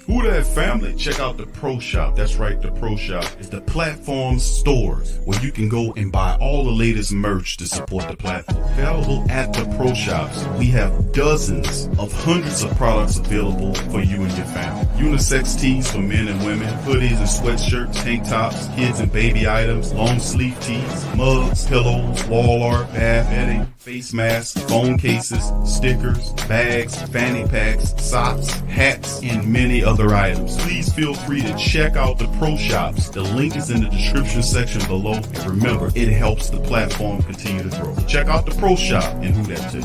Who that family? Check out the Pro Shop. That's right, the Pro Shop is the platform store where you can go and buy all the latest merch to support the platform. Available at the Pro Shops, we have dozens of hundreds of products available for you and your family. Unisex tees for men and women, hoodies and sweatshirts, tank tops, kids and baby items, long sleeve tees, mugs, pillows, wall art, bath bedding, face masks, phone cases, stickers, bags, fanny packs, socks, hats, and many other items. Please feel free to check out the Pro Shops. The link is in the description section below. And remember, it helps the platform continue to grow. Check out the Pro Shop and who that too.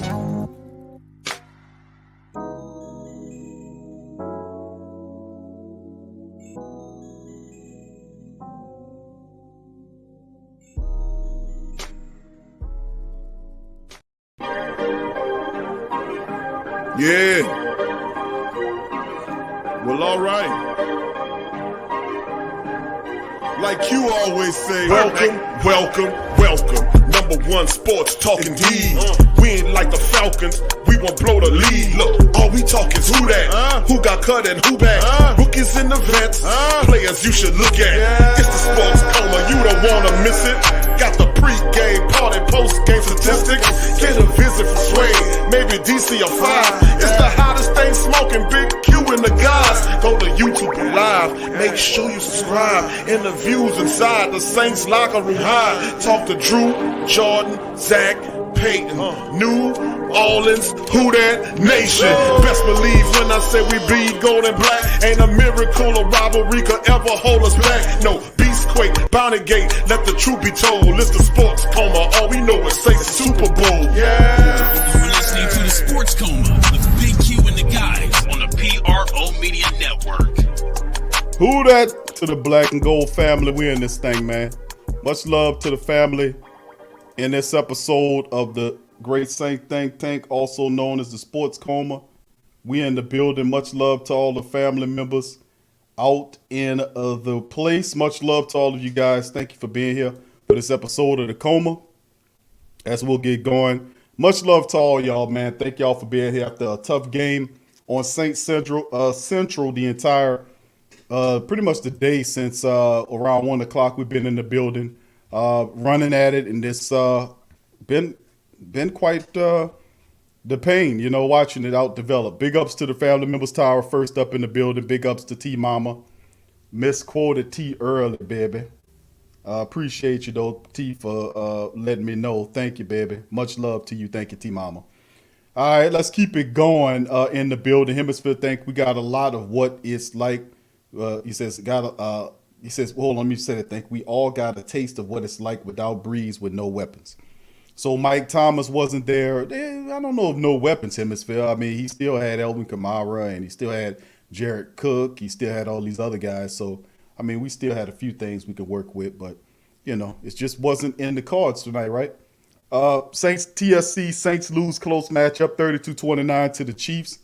Yeah. Well, all right. Like you always say, welcome, welcome, welcome. Number one sports talking D. We ain't like the Falcons. We won't blow the lead. Look, all we talk is who that, who got cut and who back. Rookies in the vets, players you should look at. It's the sports coma, you don't wanna miss it. Got the pre-game party, post-game statistics. Get a visit from Sway, maybe DC or 5. It's the hottest thing smoking, Big Q and the guys. Go to YouTube Live, make sure you subscribe. Interviews inside the Saints locker room high. Talk to Drew, Jordan, Zach, Peyton, New Orleans, who that nation. Best believe when I say we bleed gold and black. Ain't a miracle or rivalry could ever hold us back. No, Beastquake, Bounty Gate, let the truth be told. It's the sports coma, all we know is say Super Bowl. Yeah. You're listening to the Sports Coma with Big Q and the guys on the PRO Media Network. Who that to the black and gold family? We in this thing, man. Much love to the family in this episode of the Great Saint Think Tank, also known as the Sports Coma. We in the building. Much love to all the family members out in the place. Much love to all of you guys. Thank you for being here for this episode of the Coma. As we'll get going. Much love to all y'all, man. Thank y'all for being here after a tough game on Saint Central the entire pretty much the day since around 1 o'clock. We've been in the building, running at it, and this been quite the pain, you know, watching it out develop. Big ups to the family members tower, first up in the building. Big ups to T Mama. Misquoted T early, baby. Appreciate you though, T, for letting me know. Thank you, baby. Much love to you. Thank you, T Mama. All right, let's keep it going in the building. Hemisphere think we got a lot of what it's like. He says, well, let me say it. Think we all got a taste of what it's like without Breeze with no weapons. So Mike Thomas wasn't there. I don't know if no weapons Hemisphere. I mean, he still had Elvin Kamara and he still had Jared Cook. He still had all these other guys. So, I mean, we still had a few things we could work with, but, you know, it just wasn't in the cards tonight, right? Saints TSC, Saints lose close matchup 32-29 to the Chiefs.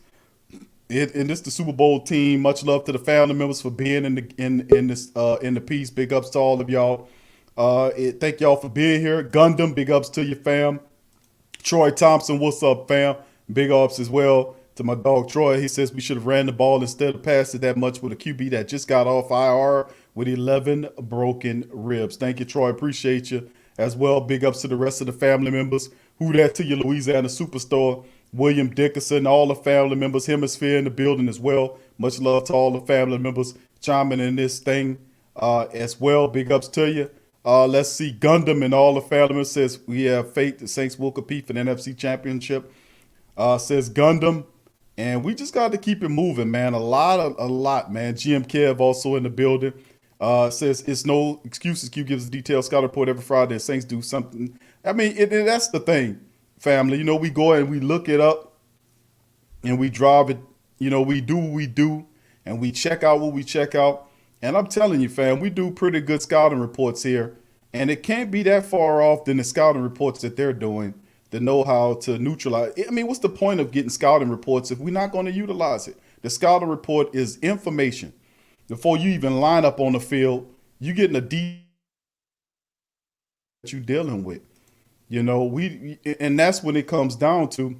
And this the Super Bowl team. Much love to the family members for being in the piece. Big ups to all of y'all. Thank y'all for being here. Gundam, big ups to your fam. Troy Thompson, what's up, fam? Big ups as well to my dog Troy. He says we should have ran the ball instead of passing that much with a QB that just got off IR with 11 broken ribs. Thank you, Troy. Appreciate you as well. Big ups to the rest of the family members. Who that to your Louisiana Superstore. William Dickerson, all the family members, Hemisphere in the building as well. Much love to all the family members chiming in this thing as well. Big ups to you. Let's see. Gundam and all the family members says we have faith the Saints will compete for the NFC Championship. Says Gundam. And we just got to keep it moving, man. A lot, man. GM Kev also in the building. Says it's no excuses. Q gives the details. Scott report every Friday. Saints do something. I mean, that's the thing. Family, you know, we go and we look it up and we drive it, you know, we do what we do and we check out what we check out. And I'm telling you, fam, we do pretty good scouting reports here. And it can't be that far off than the scouting reports that they're doing to know how to neutralize. I mean, what's the point of getting scouting reports if we're not going to utilize it? The scouting report is information. Before you even line up on the field, you're getting a deep that you're dealing with. You know, and that's when it comes down to,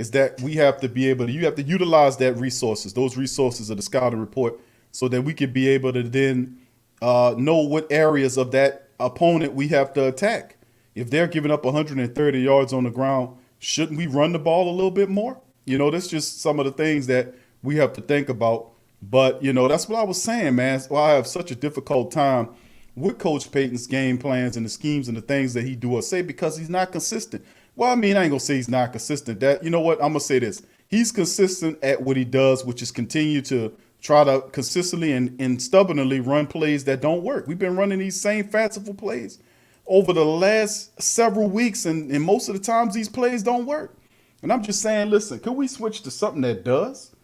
is that we have to be able to, you have to utilize those resources of the scouting report, so that we can be able to then know what areas of that opponent we have to attack. If they're giving up 130 yards on the ground, shouldn't we run the ball a little bit more? That's just some of the things that we have to think about. But, that's what I was saying, man. That's why I have such a difficult time with Coach Payton's game plans and the schemes and the things that he do or say, because he's not consistent. Well, I mean, I ain't going to say he's not consistent. That, you know what? I'm going to say this. He's consistent at what he does, which is continue to try to consistently and stubbornly run plays that don't work. We've been running these same fanciful plays over the last several weeks, and most of the times these plays don't work. And I'm just saying, listen, could we switch to something that does?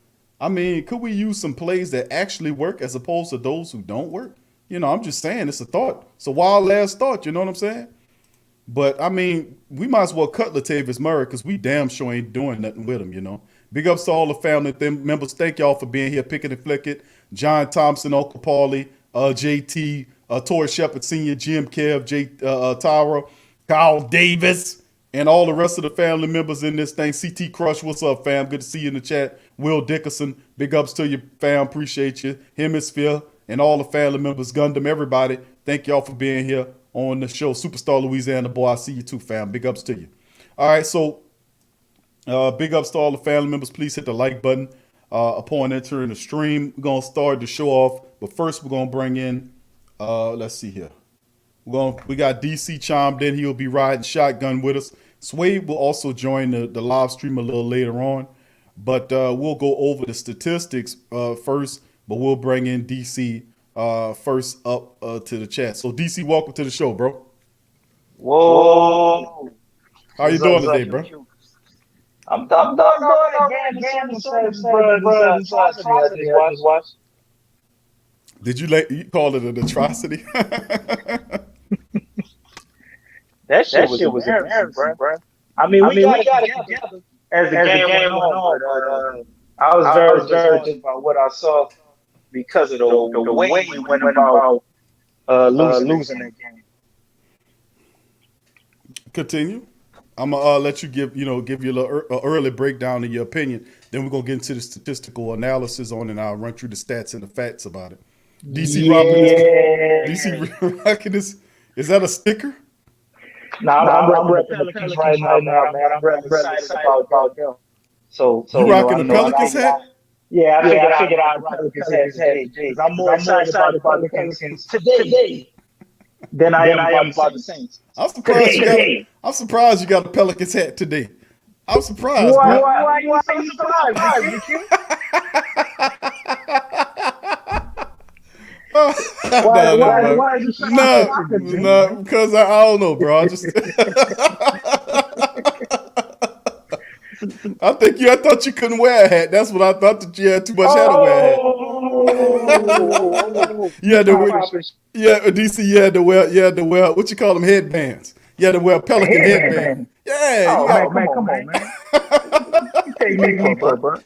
I mean, could we use some plays that actually work as opposed to those who don't work? I'm just saying, it's a thought. It's a wild last thought, you know what I'm saying? But, I mean, we might as well cut Latavius Murray, because we damn sure ain't doing nothing with him, Big ups to all the family members. Thank y'all for being here, picking and flicking. John Thompson, Uncle Paulie, JT, Tori Shepard Sr., Jim Kev, Tyra, Kyle Davis, and all the rest of the family members in this thing. CT Crush, what's up, fam? Good to see you in the chat. Will Dickerson, big ups to you, fam. Appreciate you. Hemisphere and all the family members, Gundam, everybody. Thank y'all for being here on the show. Superstar Louisiana boy, I see you too, fam. Big ups to you. All right, so big ups to all the family members. Please hit the like button upon entering the stream. We're going to start the show off, but first we're going to bring in, let's see here. We got DC chimed in. He'll be riding shotgun with us. Sway will also join the live stream a little later on, but we'll go over the statistics first, but we'll bring in DC first up to the chat. So DC, welcome to the show, bro. Whoa. How you doing today, bro? I'm doing again. Did you call it an atrocity? That shit was embarrassing, bro. I mean, we got it together as the game went on, but I was very disappointed about what I saw because of the way we went about losing that game. Continue. I'm gonna let you give you a little early breakdown of your opinion. Then we're gonna get into the statistical analysis on, and I'll run through the stats and the facts about it. DC rocking this. Is that a sticker? No, I'm repping the Pelicans right now, man. I'm really excited about them. So you rocking the Pelicans hat? Yeah, I figured I'd rock the Pelicans hat today. I'm more excited about the Pelicans today than I am about the Saints. I'm surprised you got a Pelicans hat today. I'm surprised. Why are you so surprised? Why are you surprised? No, because I don't know, bro. I thought you couldn't wear a hat. That's what I thought, that you had too much hair to wear a hat. You had to wear, DC, you had to wear, what you call them, headbands. You had to wear a Pelican headband. Yeah. Come on, man. You take me for, bro.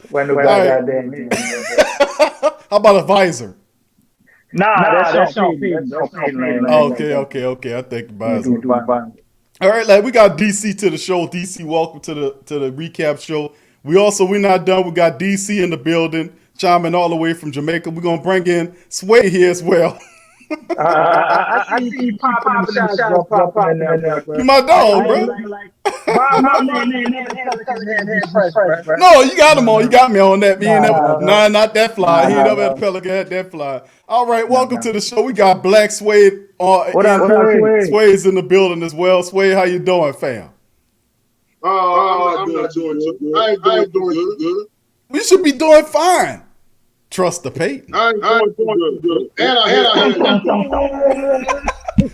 When the goddamn How about a visor? Nah, that's Sean Payton. Okay. I think visor. All right, like, we got DC to the show. DC, welcome to the recap show. We're not done. We got DC in the building, chiming all the way from Jamaica. We're gonna bring in Sway here as well. I see you popping in there, bro. You my dog, bro. No, you got him on. You got me on that. Me ain't never. Nah, not that fly. He never had a Pelican had that fly. All right, welcome to the show. We got Black Sway. Sway's in the building as well. Sway, how you doing, fam? I'm not doing too good. I ain't doing good. We should be doing fine. Trust the Payton. I ain't doing good. And I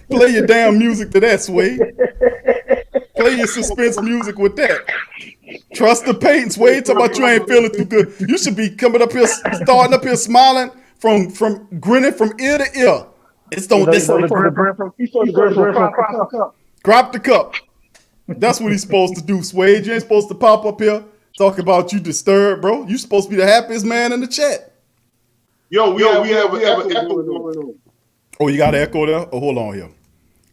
Play your damn music to that, Sway. Play your suspense music with that. Trust the Payton, Sway. Talk about you ain't feeling too good. You should be coming up here, starting up here, smiling from grinning from ear to ear. Grab the cup. That's what he's supposed to do, Sway. You ain't supposed to pop up here talking about you disturbed, bro. You supposed to be the happiest man in the chat. Yo, we have an echo going on. Oh, you got an echo there? Oh, hold on here.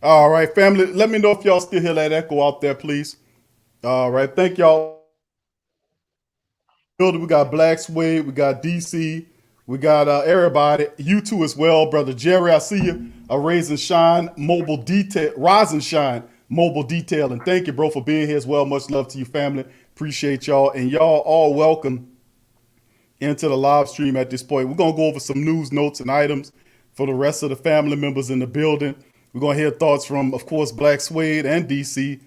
All right, family. Let me know if y'all still hear that echo out there, please. All right. Thank y'all building. We got Black Suede. We got DC. We got everybody. You too as well, brother Jerry. I see you. Rise and Shine Mobile Detail. Rise and Shine Mobile Detail. And thank you, bro, for being here as well. Much love to your family. Appreciate y'all. And y'all all welcome into the live stream at this point. We're gonna go over some news, notes, and items for the rest of the family members in the building. We're gonna hear thoughts from, of course, Black Suede and DC,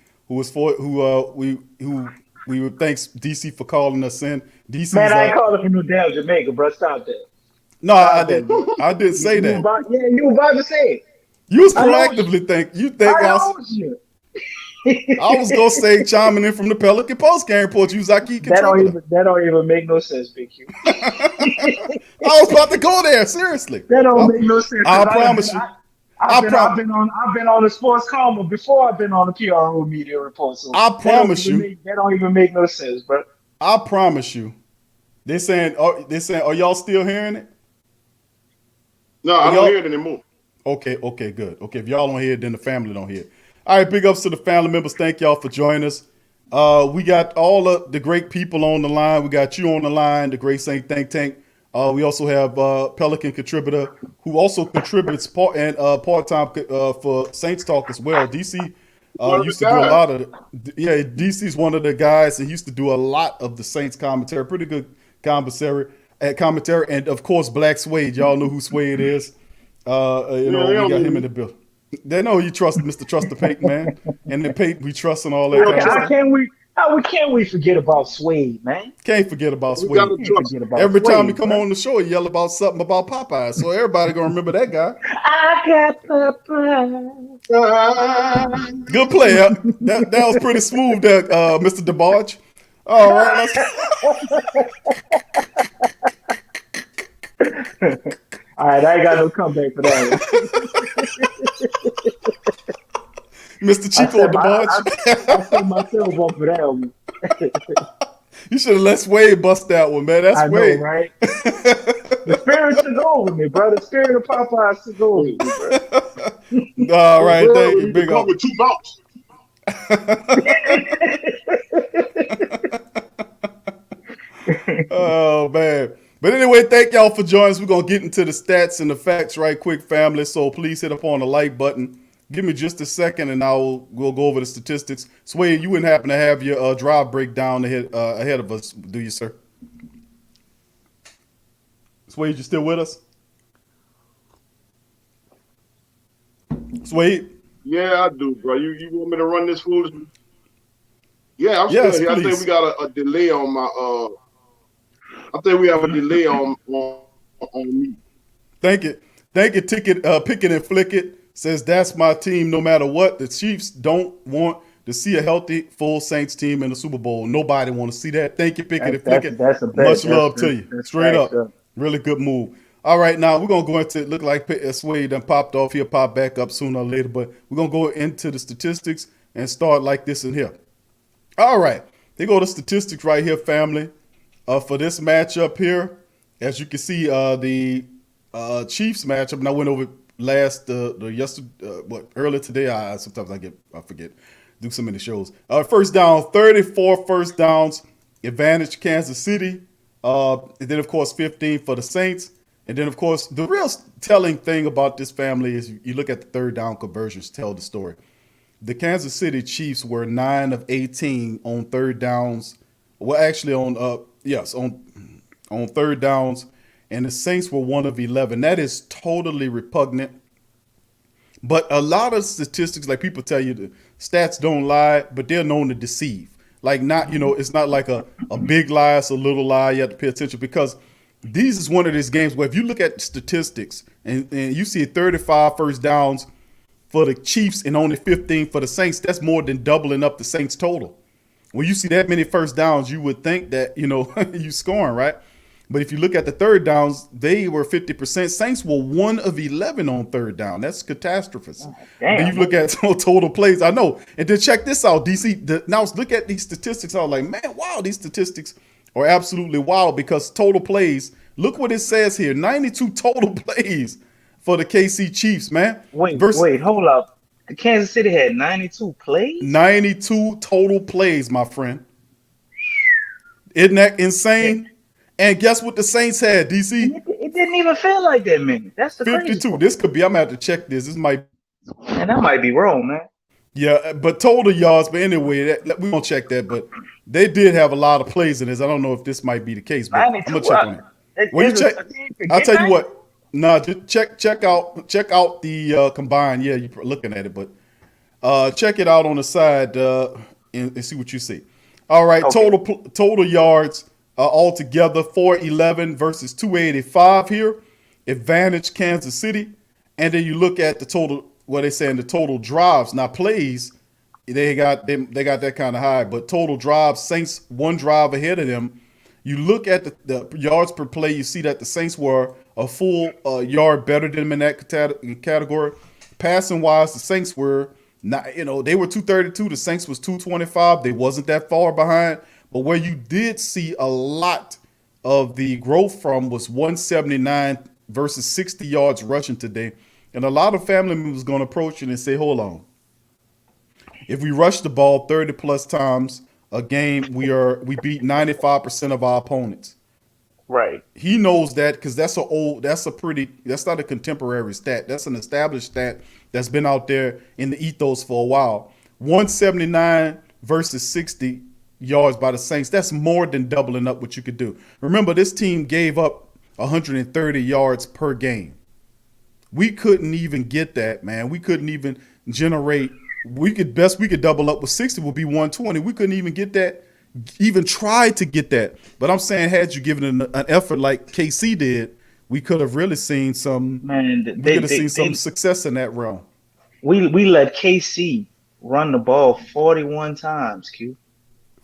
we thanks DC for calling us in. DC's Man, I ain't calling from New Damn Jamaica, bro. Stop that. No, I didn't. I didn't say that. You were about to say it. You was proactively think. You think I was? I was gonna say chiming in from the Pelican Post game report. You was like, that don't even make no sense, Big Q. I was about to go there. Seriously, that don't make no sense. I promise you. I've been on the Sports Coma before I've been on the PRO Media Report. So I promise you, that don't even make no sense, bro. I promise you. They're saying, are y'all still hearing it? No, I don't hear it anymore. Okay, good. Okay, if y'all don't hear it, then the family don't hear it. All right, big ups to the family members. Thank y'all for joining us. We got all of the great people on the line. We got you on the line, the Great Saint Think Tank. We also have Pelican contributor who also contributes part-time for Saints Talk as well. DC used to do a lot of DC's one of the guys that used to do a lot of the Saints commentary. Pretty good commentary, and of course Black Suede. Y'all know who Suede is. We got him in the bill. They know you trust Mr. Trust the Pate, man, and the Pate we trust and all that. How can we forget about Suede, man? Can't forget about Suede. Every time we come on the show, he yell about something about Popeye, so everybody gonna remember that guy. I got Popeye. Good play. That was pretty smooth, Mr. DeBarge. All right, all right, I ain't got no comeback for that one. Mr. Chico DeBarge. I set myself up for that one. You should have let Wade bust that one, man. That's Wade. I know, right? The spirit took over me, bro. The spirit of Popeye took over me, bro. All right, thank you. Big up. With 2 mouths. Oh, man. But anyway, thank y'all for joining us. We're going to get into the stats and the facts right quick, family. So please hit up on the like button. Give me just a second, and we'll go over the statistics. Sway, you wouldn't happen to have your drive breakdown ahead of us, do you, sir? Sway, you still with us? Sway? Yeah, I do, bro. You want me to run this foolishness? Yeah, I'm still here. Please. I think we got a delay on my I think we have a delay on me. Thank you. Pick it and flick it. Says that's my team no matter what. The Chiefs don't want to see a healthy, full Saints team in the Super Bowl. Nobody want to see that. Thank you, Pick it and flick it. Much love to you. Straight up. Really good move. All right, now we're going to go into it. Look like Sway done popped off here, pop back up sooner or later. But we're going to go into the statistics and start like this in here. All right. They go to statistics right here, family. For this matchup here, as you can see, the Chiefs matchup, and I went over earlier today. I forget. Do so many shows. First down, 34 first downs, advantage Kansas City. And then, of course, 15 for the Saints. And then, of course, the real telling thing about this family is you look at the third down conversions, tell the story. The Kansas City Chiefs were 9 of 18 on third downs. Well, actually on third downs, and the Saints were 1 of 11. That is totally repugnant. But a lot of statistics, like people tell you, the stats don't lie, but they're known to deceive. Like it's not like a big lie, it's a little lie. You have to pay attention because these is one of these games where if you look at statistics and you see 35 first downs for the Chiefs and only 15 for the Saints, that's more than doubling up the Saints total. When you see that many first downs, you would think that, you scoring, right? But if you look at the third downs, they were 50%. Saints were 1 of 11 on third down. That's catastrophic. Then you look at total plays. I know. And then check this out, DC. Now look at these statistics. I was like, man, wow, these statistics are absolutely wild because total plays. Look what it says here. 92 total plays for the KC Chiefs, man. Wait, hold up. The Kansas City had 92 plays? 92 total plays, my friend. Isn't that insane? And guess what the Saints had, DC? It didn't even feel like that many. That's the crazy 52. part. This could be, I'm going to have to check this. This might, And that might be wrong, man. yeah, but total yards. But anyway, we won't check that. But they did have a lot of plays in this. I don't know if this might be the case, but I'm going to check on it. Well, you check. I'll tell you what. Nah, just check out the combined. Yeah, you're looking at it, but check it out on the side and see what you see. All right, Okay. total yards altogether 411 versus 285 here. Advantage Kansas City, and then you look at the total. What they saying the total drives. Now plays, they got that kind of high, but total drives, Saints one drive ahead of them. You look at the yards per play, you see that the Saints were a full yard better than them in that category. Passing wise, the Saints were not, they were 232. The Saints was 225. They wasn't that far behind. But where you did see a lot of the growth from was 179 versus 60 yards rushing today. And a lot of family members going to approach you and say, hold on. If we rush the ball 30 plus times a game, we beat 95% of our opponents. Right. He knows that because that's not a contemporary stat. That's an established stat that's been out there in the ethos for a while. 179 versus 60 yards by the Saints. That's more than doubling up what you could do. Remember, this team gave up 130 yards per game. We couldn't even get that, man. We couldn't even generate. We could double up with 60 would be 120. We couldn't even get that. Even try to get that. But I'm saying, had you given an effort like KC did, we could have really seen some. Man, we could have seen some success in that realm. We let KC run the ball 41 times, Q.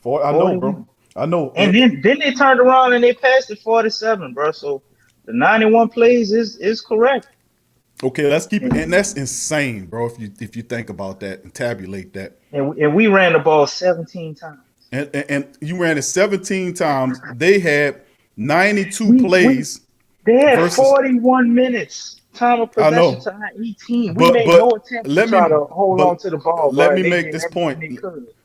I know, bro. I know. And then they turned around and they passed it 47, bro. So the 91 plays is correct. Okay, let's keep it, and that's insane, bro. If you think about that and tabulate that. And we ran the ball 17 times. And you ran it 17 times. They had 92 plays. They had 41 minutes time of possession to 18. We made no attempt to try to hold on to the ball. Let me make this point.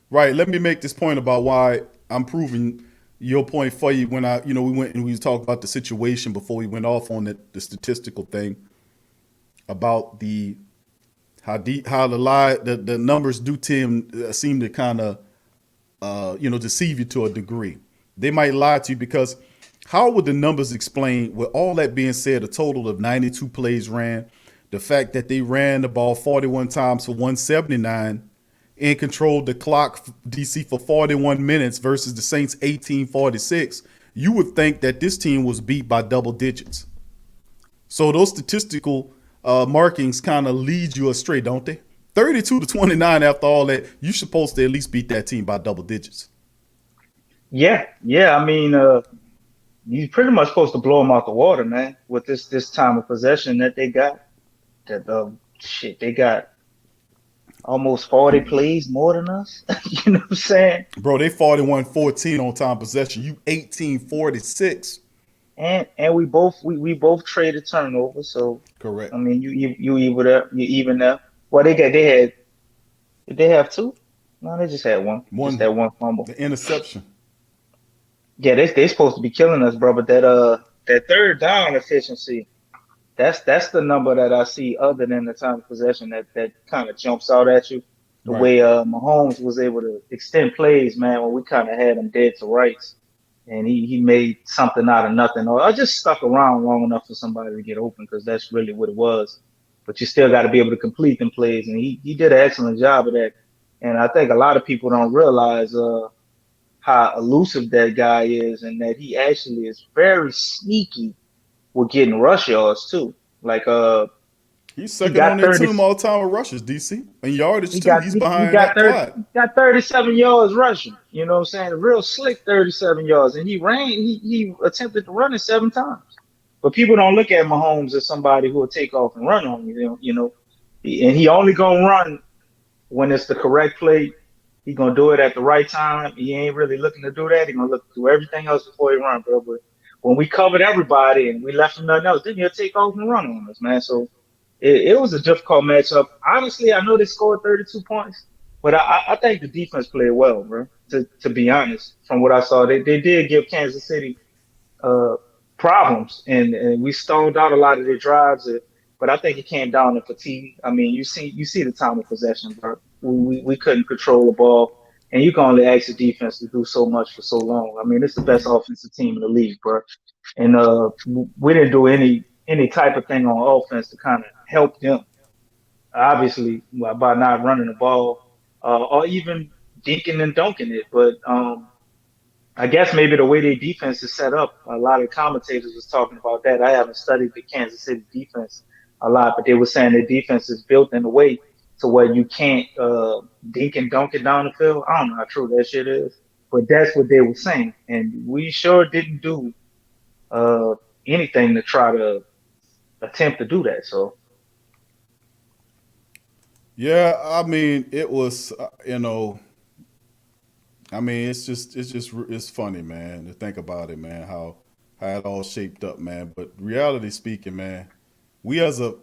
Right. Let me make this point about why I'm proving your point for you. When we went and we talked about the situation before we went off on the statistical thing about how the numbers do seem to kind of deceive you to a degree. They might lie to you because how would the numbers explain, with all that being said, a total of 92 plays ran, the fact that they ran the ball 41 times for 179 and controlled the clock, DC, for 41 minutes versus the Saints 18:46, you would think that this team was beat by double digits. So those statistical markings kind of lead you astray, don't they? 32-29 after all that, you're supposed to at least beat that team by double digits. Yeah. I mean, you're pretty much supposed to blow them out the water, man, with this time of possession that they got. They got almost 40 plays more than us. You know what I'm saying? Bro, they 41-14 on time possession. You 18-46. And we both traded turnovers, so correct. I mean, you even up. Well, did they have two? No, they just had one. Just that one fumble. The interception. Yeah, they supposed to be killing us, bro. But that third down efficiency, that's the number that I see other than the time of possession that kind of jumps out at you. The way Mahomes was able to extend plays, man, when we kind of had him dead to rights. And he made something out of nothing. Or I just stuck around long enough for somebody to get open, because that's really what it was. But you still got to be able to complete them plays. And he did an excellent job of that. And I think a lot of people don't realize how elusive that guy is, and that he actually is very sneaky with getting rush yards too. Like he's second on their team all time with rushes, DC. And yardage too. He's behind that Clyde. He got 37 yards rushing. You know what I'm saying? A real slick 37 yards. And he attempted to run it 7 times. But people don't look at Mahomes as somebody who will take off and run on you, and he only gonna run when it's the correct play. He gonna do it at the right time. He ain't really looking to do that. He gonna look through everything else before he run, bro. But when we covered everybody and we left him nothing else, then he'll take off and run on us, man. So it was a difficult matchup. Honestly, I know they scored 32 points, But I think the defense played well, bro. To be honest, from what I saw, they did give Kansas City uh, problems, and we stoned out a lot of their drives. But I think it came down to fatigue. I mean, you see the time of possession, bro. We couldn't control the ball, and you can only ask the defense to do so much for so long. I mean, it's the best offensive team in the league, bro. And we didn't do any type of thing on offense to kind of help them. Obviously, by not running the ball or even dinking and dunking it, but I guess maybe the way their defense is set up, a lot of commentators was talking about that. I haven't studied the Kansas City defense a lot, but they were saying their defense is built in a way to where you can't dink and dunk it down the field. I don't know how true that shit is, but that's what they were saying, and we sure didn't do uh, anything to try to attempt to do that. So Yeah, I mean, it was, I mean, it's funny, man, to think about it, man, how it all shaped up, man. But reality speaking, man, we as an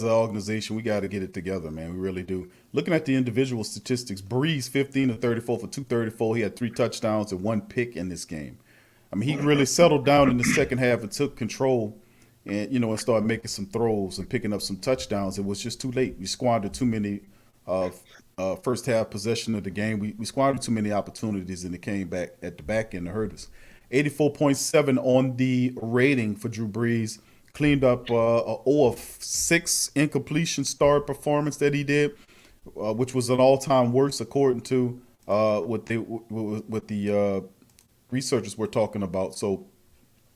organization, we got to get it together, man. We really do. Looking at the individual statistics, Breeze 15 of 34 for 234. He had 3 touchdowns and 1 pick in this game. I mean, he really settled down in the second half and took control, and started making some throws and picking up some touchdowns. It was just too late. We squandered too many uh, first half possession of the game. We squandered too many opportunities, and it came back at the back end to hurt us. 84.7 on the rating for Drew Brees. Cleaned up a 0 of 6 incompletion start performance that he did, which was an all-time worst according to what the researchers were talking about. So,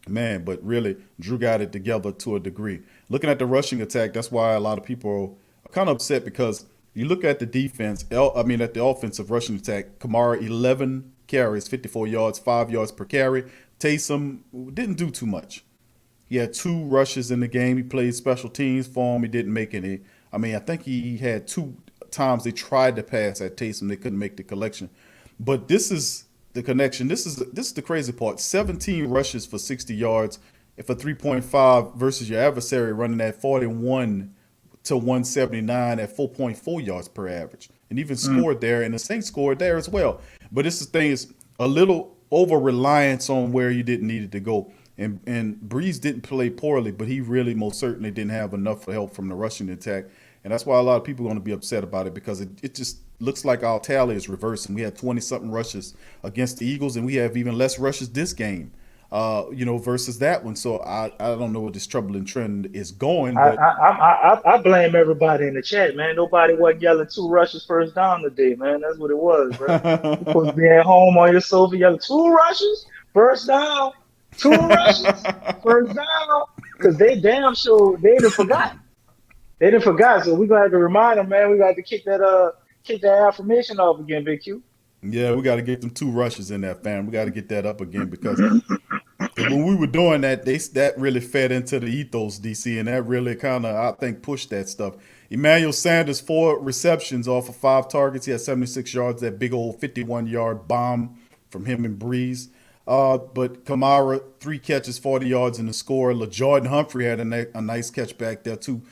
man, but really, Drew got it together to a degree. Looking at the rushing attack, that's why a lot of people are kind of upset, because you look at the defense, at the offensive rushing attack, Kamara 11 carries, 54 yards, 5 yards per carry. Taysom didn't do too much. He had 2 rushes in the game. He played special teams for him. He didn't make any. I mean, I think he had 2 times they tried to pass at Taysom. They couldn't make the collection. But this is the connection. This is the crazy part. 17 rushes for 60 yards and for 3.5 versus your adversary running at 41 to 179 at 4.4 yards per average, and even scored there. And the Saints scored there as well. But this is the thing, is a little over reliance on where you didn't need it to go. And Breeze didn't play poorly, but he really most certainly didn't have enough help from the rushing attack. And that's why a lot of people are going to be upset about it, because it just looks like our tally is reversing. We had 20-something rushes against the Eagles, and we have even less rushes this game, versus that one. So I don't know where this troubling trend is going. I But I, I blame everybody in the chat, man. Nobody wasn't yelling 2 rushes first down today, man. That's what it was, bro. You supposed to be at home on your sofa yelling 2 rushes first down, 2 rushes first down, because they damn sure they didn't forgot. They didn't forgot, so we gonna have to remind them, man. We got to kick that affirmation off again, Big Q. yeah, we got to get them 2 rushes in that, fam. We got to get that up again, because when we were doing that, that really fed into the ethos, DC, and that really kind of, I think, pushed that stuff. Emmanuel Sanders, 4 receptions off of 5 targets. He had 76 yards. That big old 51-yard bomb from him and Breeze. But Kamara, 3 catches, 40 yards in the score. LaJordan Humphrey had a nice catch back there. Two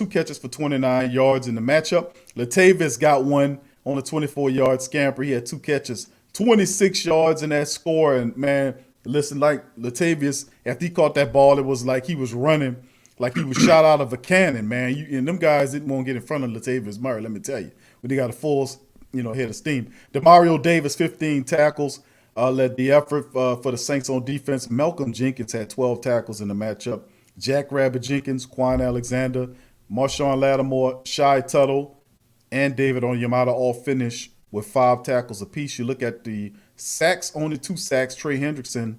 catches for 29 yards in the matchup. Latavius got one on a 24-yard scamper. He had 2 catches, 26 yards in that score. And, man, listen, like Latavius, after he caught that ball, it was like he was running like he was shot out of a cannon, man. And them guys didn't want to get in front of Latavius Murray, let me tell you. When they got a full, head of steam. Demario Davis, 15 tackles, led the effort for the Saints on defense. Malcolm Jenkins had 12 tackles in the matchup. Jack Rabbit Jenkins, Quan Alexander, Marshawn Lattimore, Shai Tuttle, and David Onyemata all finished with 5 tackles apiece. You look at the sacks, only 2 sacks. Trey Hendrickson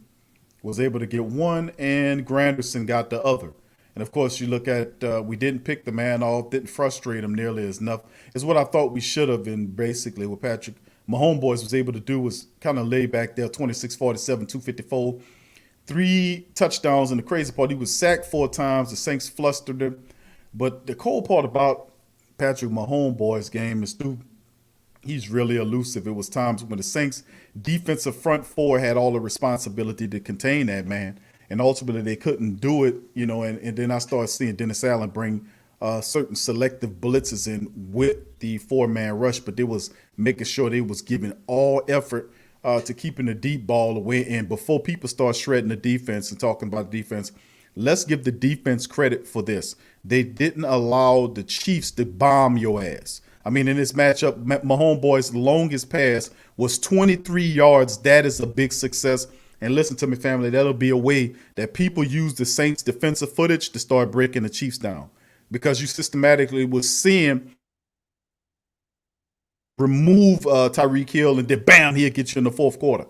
was able to get 1, and Granderson got the other. And, of course, you look at we didn't pick the man off, didn't frustrate him nearly as enough. It's what I thought we should have, and basically what Patrick Mahomes was able to do was kind of lay back there, 26-47, 254. 3 touchdowns, and the crazy part, he was sacked 4 times. The Saints flustered him. But the cool part about Patrick Mahomes' game is he's really elusive. It was times when the Saints defensive front 4 had all the responsibility to contain that man, and ultimately they couldn't do it, and then I started seeing Dennis Allen bring certain selective blitzes in with the 4-man rush, but they was making sure they was giving all effort to keeping the deep ball away. And before people start shredding the defense and talking about the defense, let's give the defense credit for this. They didn't allow the Chiefs to bomb your ass. I mean, in this matchup, my homeboy's longest pass was 23 yards. That is a big success. And listen to me, family, that'll be a way that people use the Saints' defensive footage to start breaking the Chiefs down. Because you systematically was seeing remove Tyreek Hill, and then bam, he'll get you in the fourth quarter.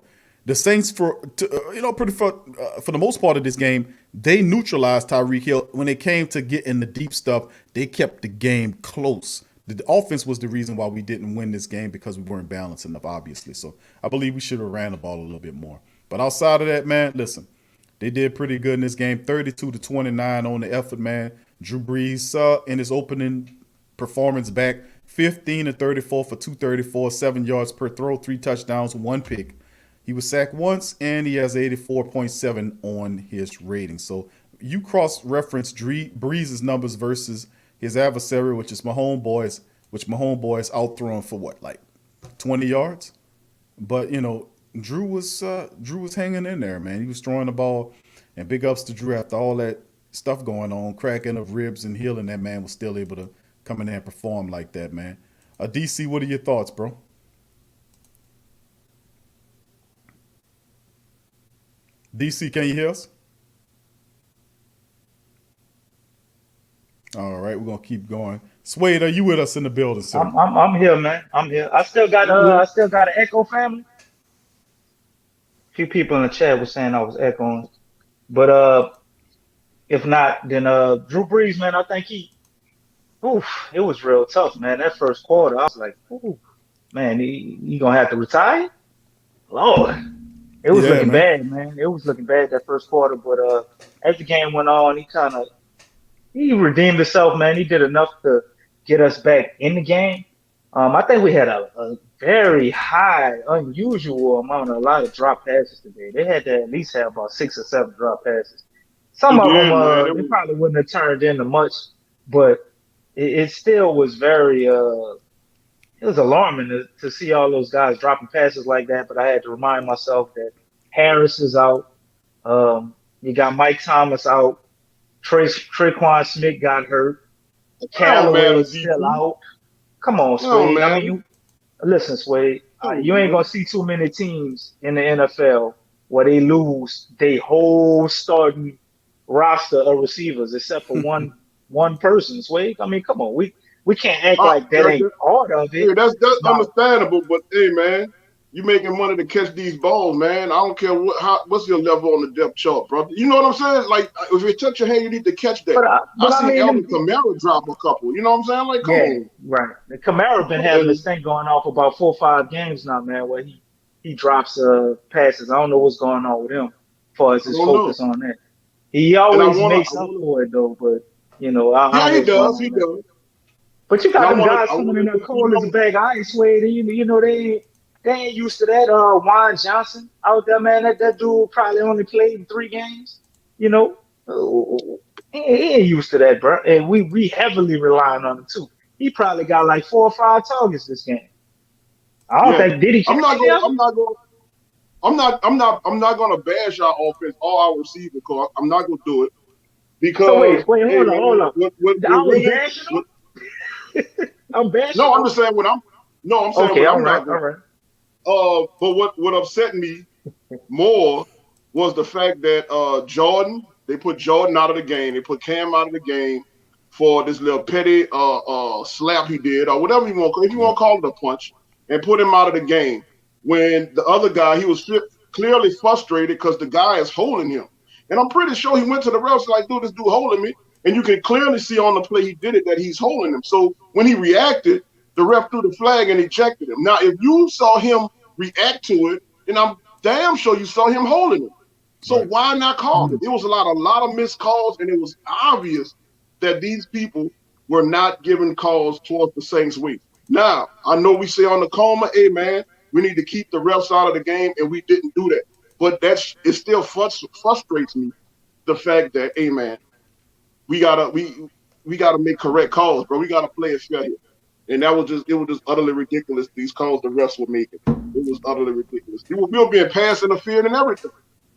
The Saints, for the most part of this game, they neutralized Tyreek Hill. When it came to getting the deep stuff, they kept the game close. The offense was the reason why we didn't win this game, because we weren't balanced enough, obviously. So I believe we should have ran the ball a little bit more. But outside of that, man, listen, they did pretty good in this game. 32-29 on the effort, man. Drew Brees in his opening performance back, 15-34 for 234, 7 yards per throw, 3 touchdowns, 1 pick. He was sacked once, and he has 84.7 on his rating. So you cross-reference Brees' numbers versus his adversary, which is my homeboys, outthrowing for what, like 20 yards? But, Drew was hanging in there, man. He was throwing the ball, and big ups to Drew after all that stuff going on, cracking of ribs and healing. That man was still able to come in there and perform like that, man. DC, what are your thoughts, bro? DC, can you hear us? All right, we're gonna keep going. Swade, are you with us in the building, sir? I'm here, man. I'm here. I still got an echo, family. A few people in the chat were saying I was echoing, but if not, then Drew Brees, man, I think it was real tough, man. That first quarter, I was like, ooh, man, he gonna have to retire? Lord, it was looking bad, man. It was looking bad that first quarter, but as the game went on, he redeemed himself, man. He did enough to get us back in the game. I think we had a very high, unusual amount of a lot of drop passes today. They had to at least have about 6 or 7 drop passes. Some of them, they probably wouldn't have turned into much, but it still was very, it was alarming to see all those guys dropping passes like that. But I had to remind myself that Harris is out. You got Mike Thomas out. Traquan Smith got hurt. Callaway is still out. Come on, Swade. I mean, listen, Swade. You ain't gonna see too many teams in the NFL where they lose their whole starting roster of receivers except for one person. Swade. I mean, come on. We can't act like that ain't part of it. Yeah, that's understandable, but hey, man, you making money to catch these balls, man. I don't care what's your level on the depth chart, brother. You know what I'm saying? Like, if you touch your hand, you need to catch that. I seen Alvin Kamara drop a couple. You know what I'm saying? Like, come on. Right. The Kamara been having this thing going on for about 4 or 5 games now, man, where he drops passes. I don't know what's going on with him as far as his focus on that. He always makes up for it, though, but, he does. But you got them guys coming in there cold as a bag of ice, Wade. They ain't used to that. Juan Johnson out there, man. That dude probably only played in 3 games. He ain't used to that, bro. And we heavily relying on him too. He probably got like 4 or 5 targets this game. I don't think did he. I'm not gonna bash our offense or our receiver core. I'm not gonna do it because. So wait, hold on. I was bashing him. I'm bashing. No, I'm just saying what I'm. No, I'm saying okay, what I'm right, not. All right. But what upset me more was the fact that Jordan, they put Jordan out of the game. They put Cam out of the game for this little petty slap he did, or whatever you want. If you want to call it a punch, and put him out of the game. When the other guy, he was clearly frustrated because the guy is holding him. And I'm pretty sure he went to the refs like, dude, this dude holding me. And you can clearly see on the play he did it that he's holding him. So when he reacted, the ref threw the flag and ejected him. Now, if you saw him react to it, then I'm damn sure you saw him holding him. So why not call it? There was a lot of missed calls, and it was obvious that these people were not giving calls towards the Saints' wing. Now, I know we say on the Coma, hey, man, we need to keep the refs out of the game, and we didn't do that. But it still frustrates me, the fact that, hey, man, we got to make correct calls, bro. We got to play it fair here. And it was just utterly ridiculous. These calls the refs were making. It was utterly ridiculous. We were being pass interfered and everything.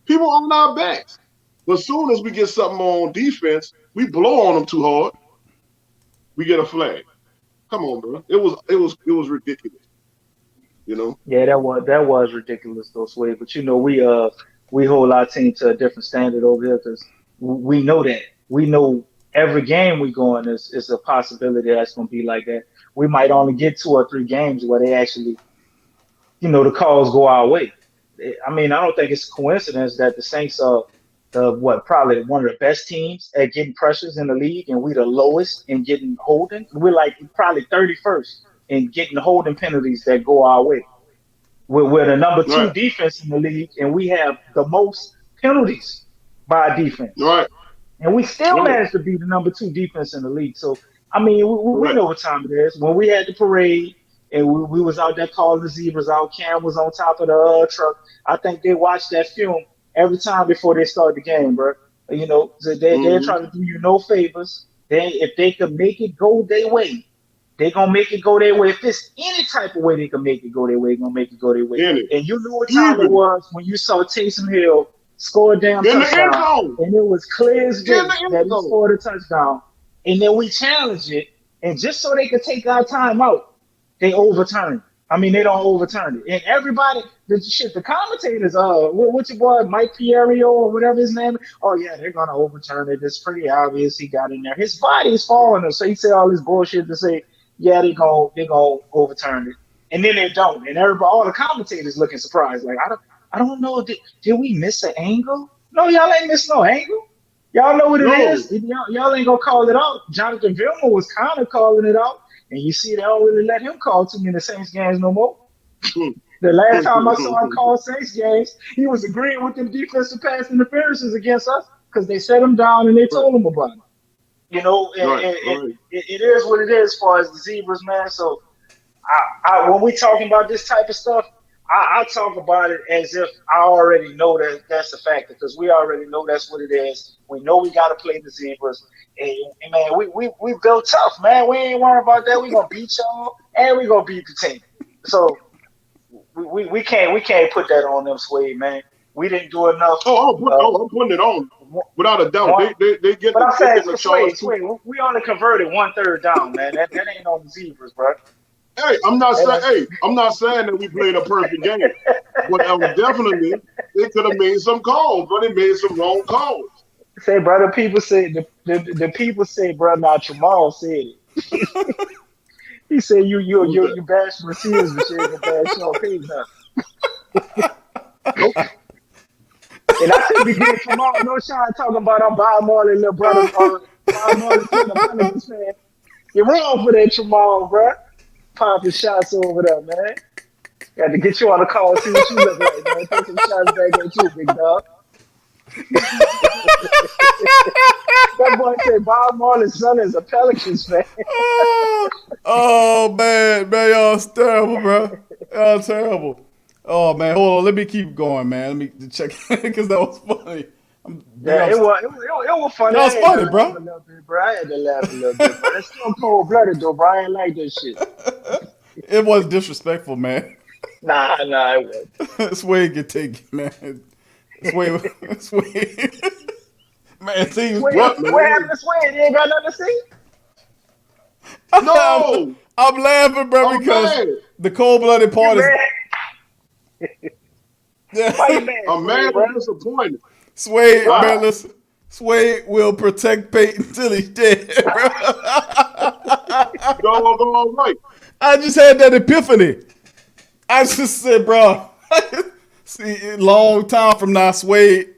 People on our backs. But as soon as we get something on defense, we blow on them too hard. We get a flag. Come on, bro. It was ridiculous. You know. Yeah, that was ridiculous though, Sway. But we hold our team to a different standard over here because we know that. We know every game we go in is a possibility that's going to be like that. We might only get 2 or 3 games where they actually, the calls go our way. I mean, I don't think it's a coincidence that the Saints are probably one of the best teams at getting pressures in the league, and we the lowest in getting holding. We're like probably 31st in getting holding penalties that go our way. We're the number 2 defense in the league, and we have the most penalties by defense. Right. And we still managed to be the number 2 defense in the league. So, I mean, we know what time it is. When we had the parade and we was out there calling the zebras out, Cam was on top of the truck. I think they watched that film every time before they start the game, bro. So they're trying to do you no favors. If they can make it go their way, they're going to make it go their way. If it's any type of way they can make it go their way, they're going to make it go their way. And you knew what time it was when you saw Taysom Hill score a damn touchdown. And it was clear as day that he scored a touchdown. And then we challenged it. And just so they could take our time out, they overturned it. I mean, they don't overturn it. And everybody, the commentators, what's your boy, Mike Pierio or whatever his name is? Oh, yeah, they're going to overturn it. It's pretty obvious he got in there. His body's falling. So he said all this bullshit to say, yeah, they're gonna overturn it. And then they don't. And all the commentators looking surprised. Like, I don't know. Did we miss an angle? No, y'all ain't miss no angle. Y'all know what it is. Y'all ain't gonna call it out. Jonathan Vilma was kind of calling it out. And you see, they don't really let him call too many Saints games no more. The last time I saw him call Saints games, he was agreeing with them defensive pass interferences against us because they set him down and they told him about it. It is what it is as far as the zebras, man. So when we talking about this type of stuff, I talk about it as if I already know that's a factor because we already know that's what it is. We know we got to play the zebras. And man, we built tough, man. We ain't worried about that. We gonna beat y'all and we gonna beat the team. So we can't put that on them, Sway, man. We didn't do enough. I'm putting it on without a doubt. They get. But I'm saying, Sway, we only converted 1/3 down, man. That ain't on the zebras, bro. Hey, I'm not saying that we played a perfect game, but definitely they could have made some calls, but they made some wrong calls. Say, brother, people say the people say, bro. Now Jamal said it. He said you bash receivers, but you ain't gonna bash Sean Payton. Nope. And I should be getting Jamal no shot talking about I'm Bob Marley, little brother, Bob Marley, Pelicans fan. You're wrong for that, Jamal, bro. Popping shots over there, man. Got to get you on the call and see what you look like, man. Take some shots back at you, big dog. That boy said Bob Marley's son is a Pelicans fan. Oh man, y'all's terrible, bro. Y'all terrible. Oh man, hold on. Let me keep going, man. Let me check because that was funny. It was funny. That was funny, bro. I had to laugh a little bit, bro. That's still cold-blooded, though, bro. I ain't like that shit. It wasn't disrespectful, man. Nah, it wasn't. Sway get taken, man. Sway. Man, see, what happened to Sway? You ain't got nothing to see? No! I'm laughing, bro, because the cold-blooded part is... Why you mad? I'm mad and disappointed. Sway, man, listen. Sway will protect Peyton till he's dead, bro. Go right. I just had that epiphany. I just said, bro, see, long time from now, Sway,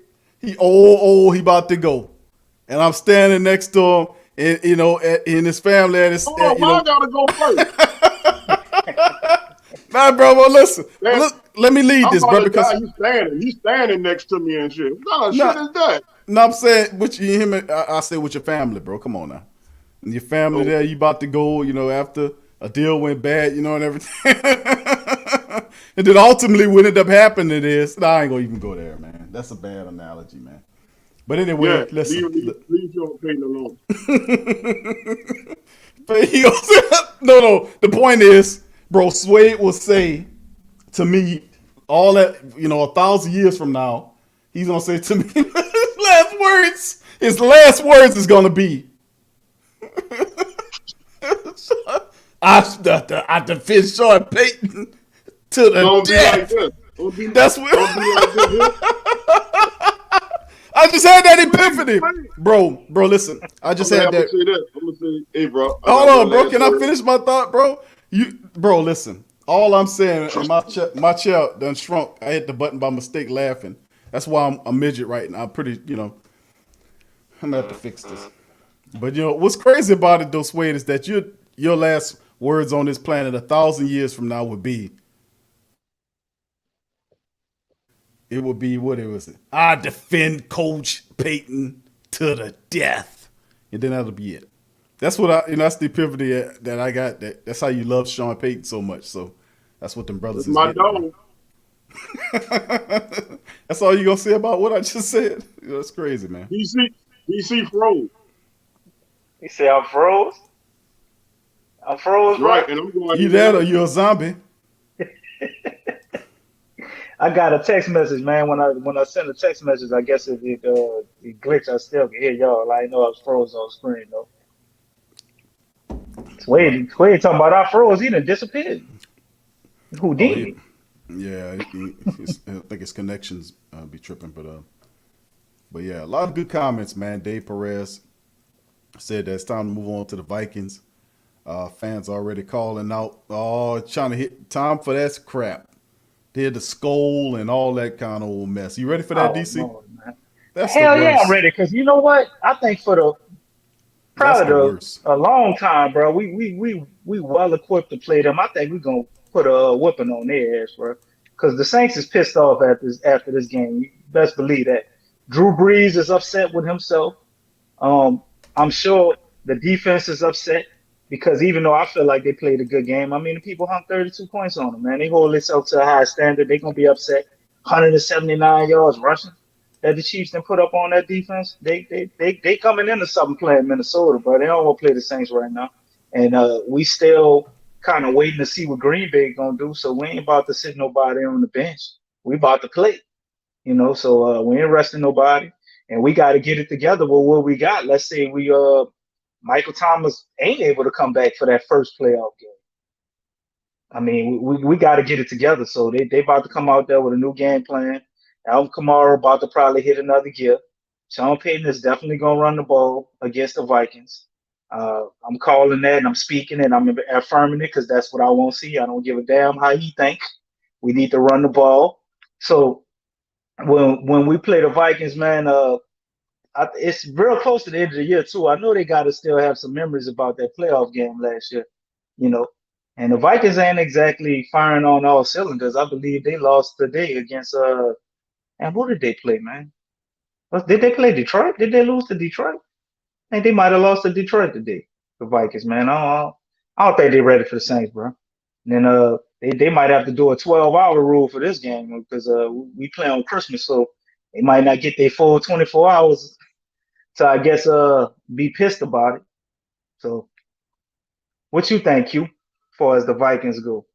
he old, he about to go. And I'm standing next to him, and, in his family. And I gotta go first. Nah, bro, well, listen. Let me lead this, bro, because he's standing next to me and shit. What kind of shit is that? No, I'm saying I say with your family, bro. Come on now. And your family there, you about to go, after a deal went bad, and everything. And then ultimately what ended up happening is, I ain't gonna even go there, man. That's a bad analogy, man. But anyway, Yeah, listen. leave Sean Payton alone. No, no. The point is, bro, Swade will say to me all that, 1,000 years from now, he's gonna say to me his last words is gonna be I defend Sean Payton to the Don't be like death. this. That's what Don't be like this. I just had that epiphany. Wait. Bro, listen. I I'm just gonna had have to that. say this. I'm gonna say, hey, bro, I Hold got one on, bro. last Can I word. finish my thought, bro? Bro, listen. All I'm saying, and my chair done shrunk. I hit the button by mistake, laughing. That's why I'm a midget right now. I'm pretty, I'm gonna have to fix this. But what's crazy about it, though, Swade, is that your last words on this planet 1,000 years from now would be, what it was. I defend Coach Payton to the death, and then that'll be it. That's what that's the epiphany that I got. That's how you love Sean Payton so much. So that's what them brothers It's is my getting, bro. dog. That's all you gonna say about what I just said? That's crazy, man. DC froze. He said, I'm froze. I'm froze, bro. Right, and I'm going You in and that or out. you a zombie? I got a text message, man. When I send a text message, I guess it glitched. I still can hear y'all. I know I was froze on screen though. Right. Sway talking about I froze. He done disappeared. Oh, Houdini. yeah. I think his connections be tripping, but yeah, a lot of good comments, man. Dave Perez said that it's time to move on to the Vikings. Fans already calling out, trying to hit time for that crap. They had the skull and all that kind of old mess. You ready for that, Oh DC? Lord, man. That's the Hell yeah, I'm worst. ready. Cause you know what? I think for the That's the probably worst. a long time, bro. We well equipped to play them. I think we're gonna put a whipping on their ass, bro. Because the Saints is pissed off after this game. You best believe that. Drew Brees is upset with himself. Um, I'm sure the defense is upset because even though I feel like they played a good game, I mean the people hung 32 points on them, man. They hold themselves to a high standard. They're gonna be upset. 179 yards rushing that the Chiefs then put up on that defense. They coming into something playing Minnesota, but they don't want to play the Saints right now. And we still kind of waiting to see what Green Bay gonna do. So we ain't about to sit nobody on the bench. We about to play. So we ain't resting nobody, and we got to get it together with what we got. Let's say we Michael Thomas ain't able to come back for that first playoff game. I mean, we got to get it together. So they about to come out there with a new game plan. Alvin Kamara about to probably hit another gear. Sean Payton is definitely gonna run the ball against the Vikings. I'm calling that, and I'm speaking, and I'm affirming it because that's what I want to see. I don't give a damn how he think. We need to run the ball. So when we play the Vikings, man, it's real close to the end of the year too. I know they got to still have some memories about that playoff game last year, you know. And the Vikings ain't exactly firing on all cylinders. I believe they lost today against and who did they play, man? Did they play Detroit? Did they lose to Detroit? I think they might have lost to Detroit today. The Vikings, man. I don't think they're ready for the Saints, bro. And then they might have to do a 12-hour rule for this game because we play on Christmas, so they might not get their full 24 hours to I guess be pissed about it. So what you think, Q, as far as the Vikings go?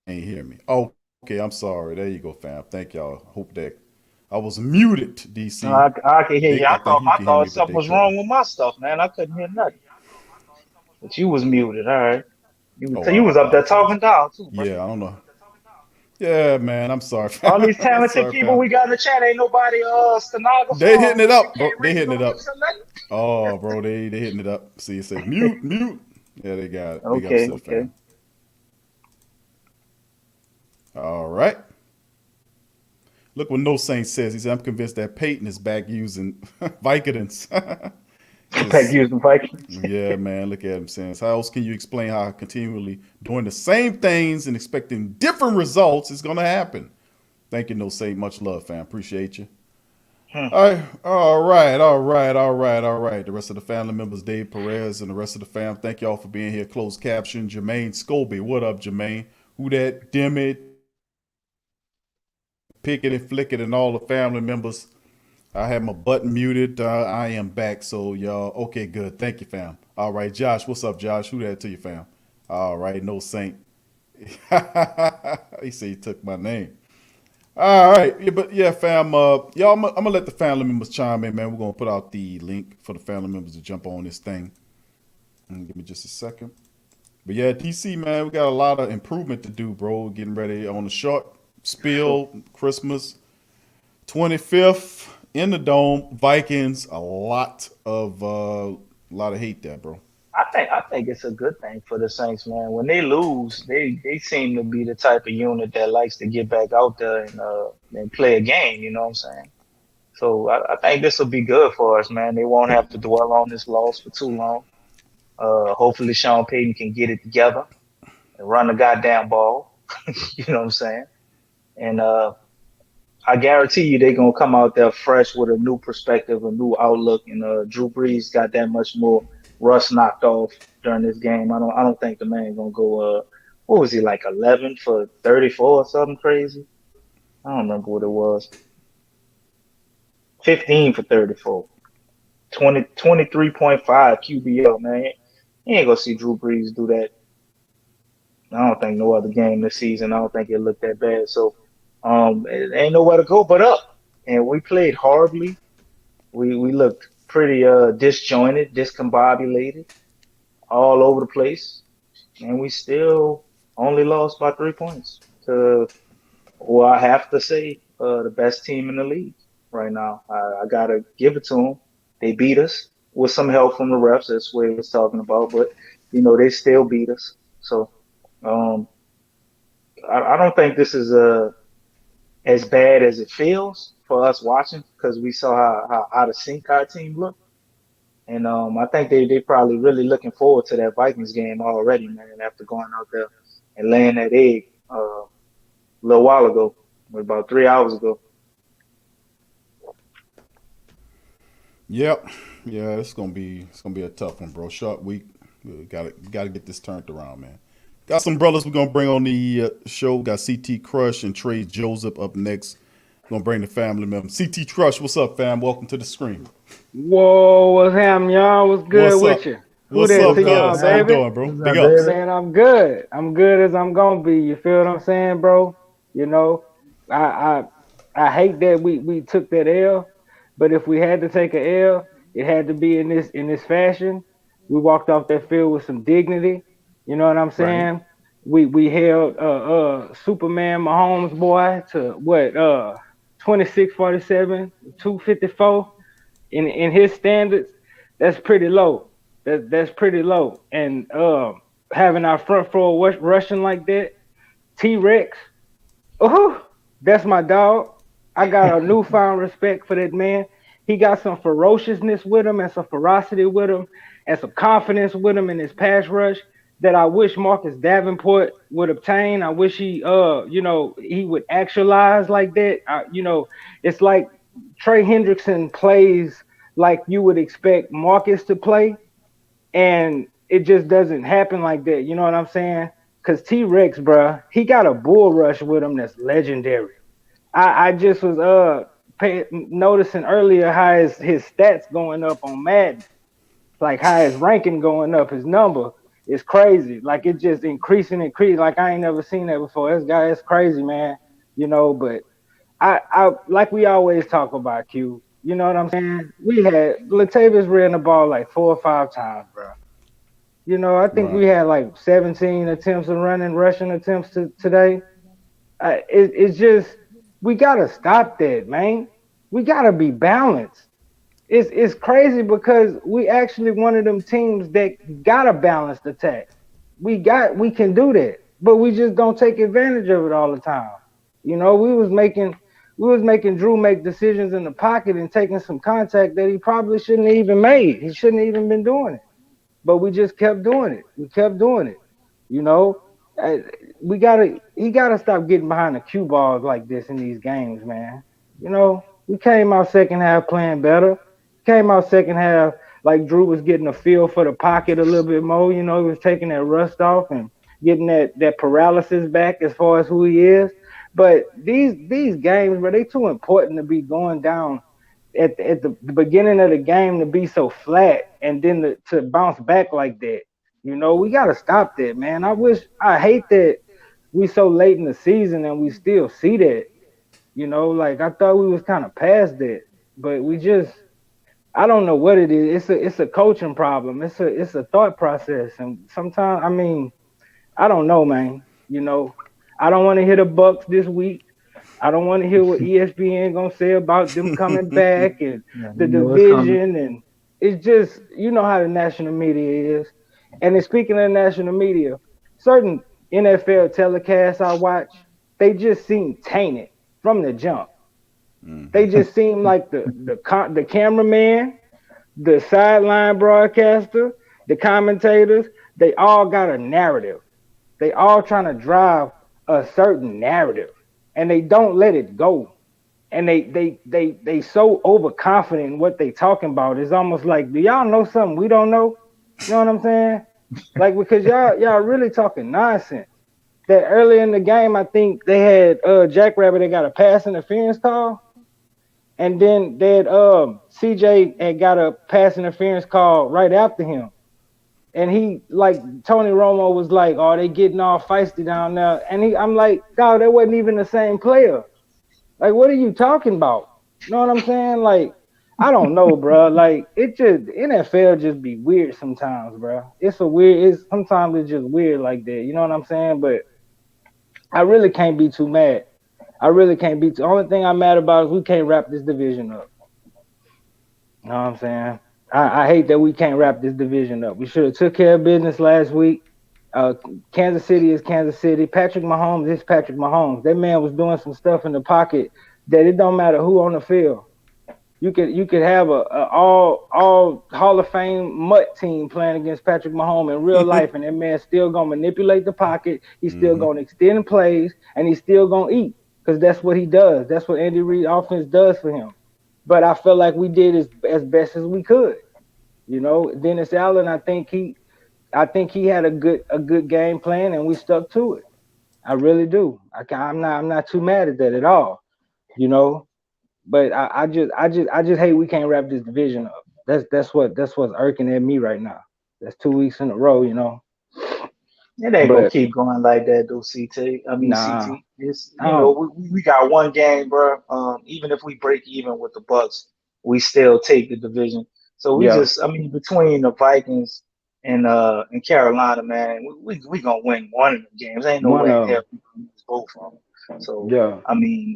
ain't hear me. Okay, I'm sorry. There you go, fam. Thank y'all. Hope that I was muted, DC. I can hear you. I think you I can hear me, thought but something they was couldn't. wrong with my stuff, man. I couldn't hear nothing. But you was muted. All right. Oh, You I was up there apologize. talking down too, bro. Yeah, I don't know. Yeah, man. I'm sorry, All fam. these I'm talented sorry, people fam. we got in the chat, ain't nobody stenographer They hitting or it they up, bro. can't They read hitting no it up. lips or nothing. Oh, bro, they hitting it up. See, it say mute, mute. Yeah, they got it. Big ups Okay, to the okay. fam. All right. Look what No Saint says. He said, I'm convinced that Peyton is back using Vicodins. Back Just, using Vikings. yeah, man, look at him saying, how else can you explain how continually doing the same things and expecting different results is going to happen? Thank you, No Saint. Much love, fam. Appreciate you. All right. The rest of the family members, Dave Perez and the rest of the fam, thank y'all for being here. Closed caption, Jermaine Scobie. What up, Jermaine? Who that? Dimit, Pickett and Flickett, and all the family members. I had my button muted. I am back. So, y'all, okay, good. Thank you, fam. All right, Josh. What's up, Josh? Who that to you, fam? All right, No Saint. He said he took my name. All right, yeah, but yeah, fam. Y'all, I'm gonna let the family members chime in, man. We're gonna put out the link for the family members to jump on this thing. Give me just a second. But yeah, DC, man, we got a lot of improvement to do, bro. Getting ready on the short Sure. spiel, Christmas 25th in the dome, Vikings. A lot of hate there, bro. I think it's a good thing for the Saints, man. When they lose, they seem to be the type of unit that likes to get back out there and play a game. You know what I'm saying? So I think this will be good for us, man. They won't have to dwell on this loss for too long. Hopefully Sean Payton can get it together and run the goddamn ball. You know what I'm saying? And I guarantee you they're gonna come out there fresh with a new perspective, a new outlook. And Drew Brees got that much more rust knocked off during this game. I don't think the man gonna go what was he like 11 for 34 or something crazy? I don't remember what it was. 15 for 34. 23.5 QBL, man. You ain't gonna see Drew Brees do that. I don't think no other game this season. I don't think it looked that bad. So it ain't nowhere to go but up. And we played horribly. We looked pretty disjointed, discombobulated, all over the place, and we still only lost by 3 points to, well, I have to say, the best team in the league right now. I gotta give it to them. They beat us with some help from the refs. That's what he was talking about, but they still beat us. So um, I don't think this is as bad as it feels for us watching because we saw how out of sync our team looked. And I think they probably really looking forward to that Vikings game already, man. After going out there and laying that egg a little while ago, about 3 hours ago. Yep. Yeah, it's gonna be a tough one, bro. Short week. We gotta get this turned around, man. Got some brothers we're gonna bring on the show. Got CT Crush and Trey Joseph up next. Gonna bring the family members. CT Crush, what's up, fam? Welcome to the screen. Whoa, what's happening, y'all? What's good What's with up? you? Who What's that up, to y'all, cuz? How you baby? doing, bro? What's Big up, ups. baby? Man, I'm good. I'm good as I'm gonna be. You feel what I'm saying, bro? You know, I I hate that we took that L, but if we had to take a L, it had to be in this fashion. We walked off that field with some dignity. You know what I'm Right. saying? We held Superman Mahomes boy to what 26-47, 254 in his standards, that's pretty low. That's pretty low. And having our front four rushing like that, T Rex, oh, that's my dog. I got a newfound respect for that man. He got some ferociousness with him and some ferocity with him and some confidence with him in his pass rush that I wish Marcus Davenport would obtain. I wish he would actualize like that. It's like Trey Hendrickson plays like you would expect Marcus to play, and it just doesn't happen like that. You know what I'm saying? Because T Rex, bruh, he got a bull rush with him that's legendary. I just was noticing earlier how his stats going up on Madden, like how his ranking going up, his number. it's crazy. Like it's just increasing. Like I ain't never seen that before. It's crazy, man. But I like we always talk about Q. You know what I'm saying? We had Latavius ran the ball like 4 or 5 times, bro. I think Right. we had like 17 attempts of rushing attempts today. It's just we gotta stop that, man. We gotta be balanced. It's crazy because we actually one of them teams that got a balanced attack. We can do that, but we just don't take advantage of it all the time. We was making Drew make decisions in the pocket and taking some contact that he probably shouldn't have even made. He shouldn't have even been doing it, but we just kept doing it. We kept doing it. You know, Uh, he gotta stop getting behind the cue balls like this in these games, man. We came out second half playing better. Came out second half like Drew was getting a feel for the pocket a little bit more. He was taking that rust off and getting that paralysis back as far as who he is. But these games, bro, they too important to be going down at the beginning of the game to be so flat and then to bounce back like that. We gotta stop that, man. I hate that we so late in the season and we still see that. Like I thought we was kind of past that, but I don't know what it is. It's a coaching problem. It's a thought process, and sometimes I don't know, man. I don't want to hit the Bucks this week. I don't want to hear what ESPN gonna say about them coming back and Yeah, the you know it's coming. division, and it's just how the national media is. And then speaking of the national media, certain NFL telecasts I watch, they just seem tainted from the jump. They just seem like the cameraman, the sideline broadcaster, the commentators, they all got a narrative. They all trying to drive a certain narrative, and they don't let it go. And they so overconfident in what they talking about. It's almost like, do y'all know something we don't know? You know what I'm saying? Like because y'all really talking nonsense. That early in the game, I think they had Jackrabbit. They got a pass interference call, and then they had CJ had got a pass interference call right after him. And he like Tony Romo was like, "Oh, they getting all feisty down there." And I'm like, "Dog, that wasn't even the same player. Like, what are you talking about?" You know what I'm saying? Like, I don't know, bro. Like, it just NFL just be weird sometimes, bro. It's sometimes it's just weird like that. You know what I'm saying? But I really can't be too mad. I really can't be too. Only thing I'm mad about is we can't wrap this division up. You know what I'm saying? I hate that we can't wrap this division up. We should have took care of business last week. Uh, Kansas City is Kansas City. Patrick Mahomes is Patrick Mahomes. That man was doing some stuff in the pocket that it don't matter who on the field. You could have a all Hall of Fame mutt team playing against Patrick Mahomes in real life, and that man still gonna manipulate the pocket. He's still gonna extend plays, and he's still gonna eat because that's what he does. That's what Andy Reid offense does for him. But I felt like we did as best as we could. Dennis Allen, I think he had a good game plan, and we stuck to it. I really do. I'm not too mad at that at all. You know, but I just hate we can't wrap this division up. That's what's irking at me right now. That's 2 weeks in a row. It ain't gonna But keep going like that though, CT. I mean nah, CT. It's I don't. we got one game, bro. Even if we break even with the Bucks, we still take the division. So we Yeah, just, I mean, between the Vikings and Carolina, man, we gonna win one of the games. Ain't no one way in of hell them. we can lose both of them. So Yeah, I mean,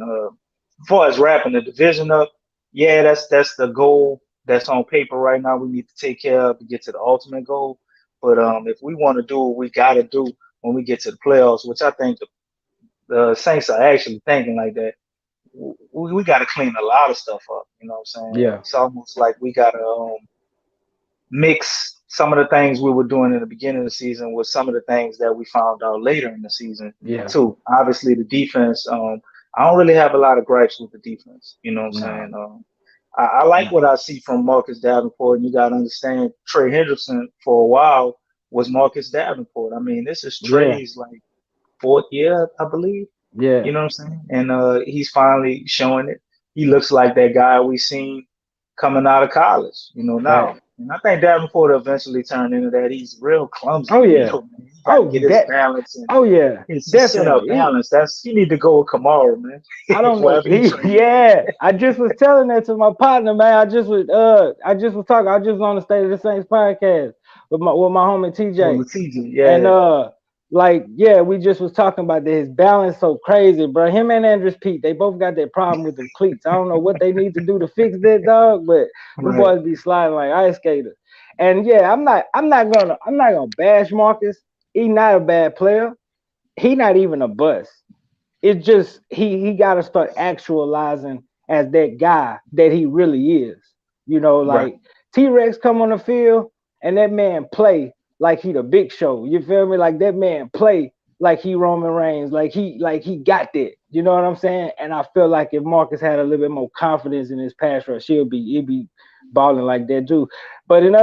as far as wrapping the division up, yeah, that's the goal that's on paper right now. We need to take care of to get to the ultimate goal. But if we want to do what we got to do when we get to the playoffs, which I think the Saints are actually thinking like that, we got to clean a lot of stuff up. You know what I'm saying? yeah, It's almost like we got to mix some of the things we were doing in the beginning of the season with some of the things that we found out later in the season yeah. too. Obviously, the defense. I don't really have a lot of gripes with the defense. You know what I'm Nah, saying? I like nah. what I see from Marcus Davenport, and you got to understand Trey Henderson for a while was Marcus Davenport. I mean, this is Yeah, Trey's like fourth year, I believe. yeah. You know what I'm saying? And he's finally showing it. He looks like that guy we seen coming out of college. Fact. Now. And I think Davenport eventually turned into that. He's real clumsy Oh in the yeah. middle, man. He got to Oh get his that. balance and Oh yeah. his center Definitely. balance. He need to go with Kamara, man. I don't know. Wherever he trained. Yeah. I just was telling that to my partner, man. I just was talking. I just was on the State of the Saints podcast with my homie Well, TJ. with TJ, And yeah, like, yeah, we just was talking about that. His balance so crazy, bro. Him and Andres Pete, they both got that problem with them cleats. I don't know what they need to do to fix that, dog, but them right, boys be sliding like ice skaters. And yeah, I'm not gonna bash Marcus. He not a bad player. He not even a bust. It's just he got to start actualizing as that guy that he really is. right, Like T Rex come on the field and that man play like he the Big Show. You feel me? Like that man play like he Roman Reigns. Like he got that. You know what I'm saying? And I feel like if Marcus had a little bit more confidence in his pass rush, he'd be balling like that too. But in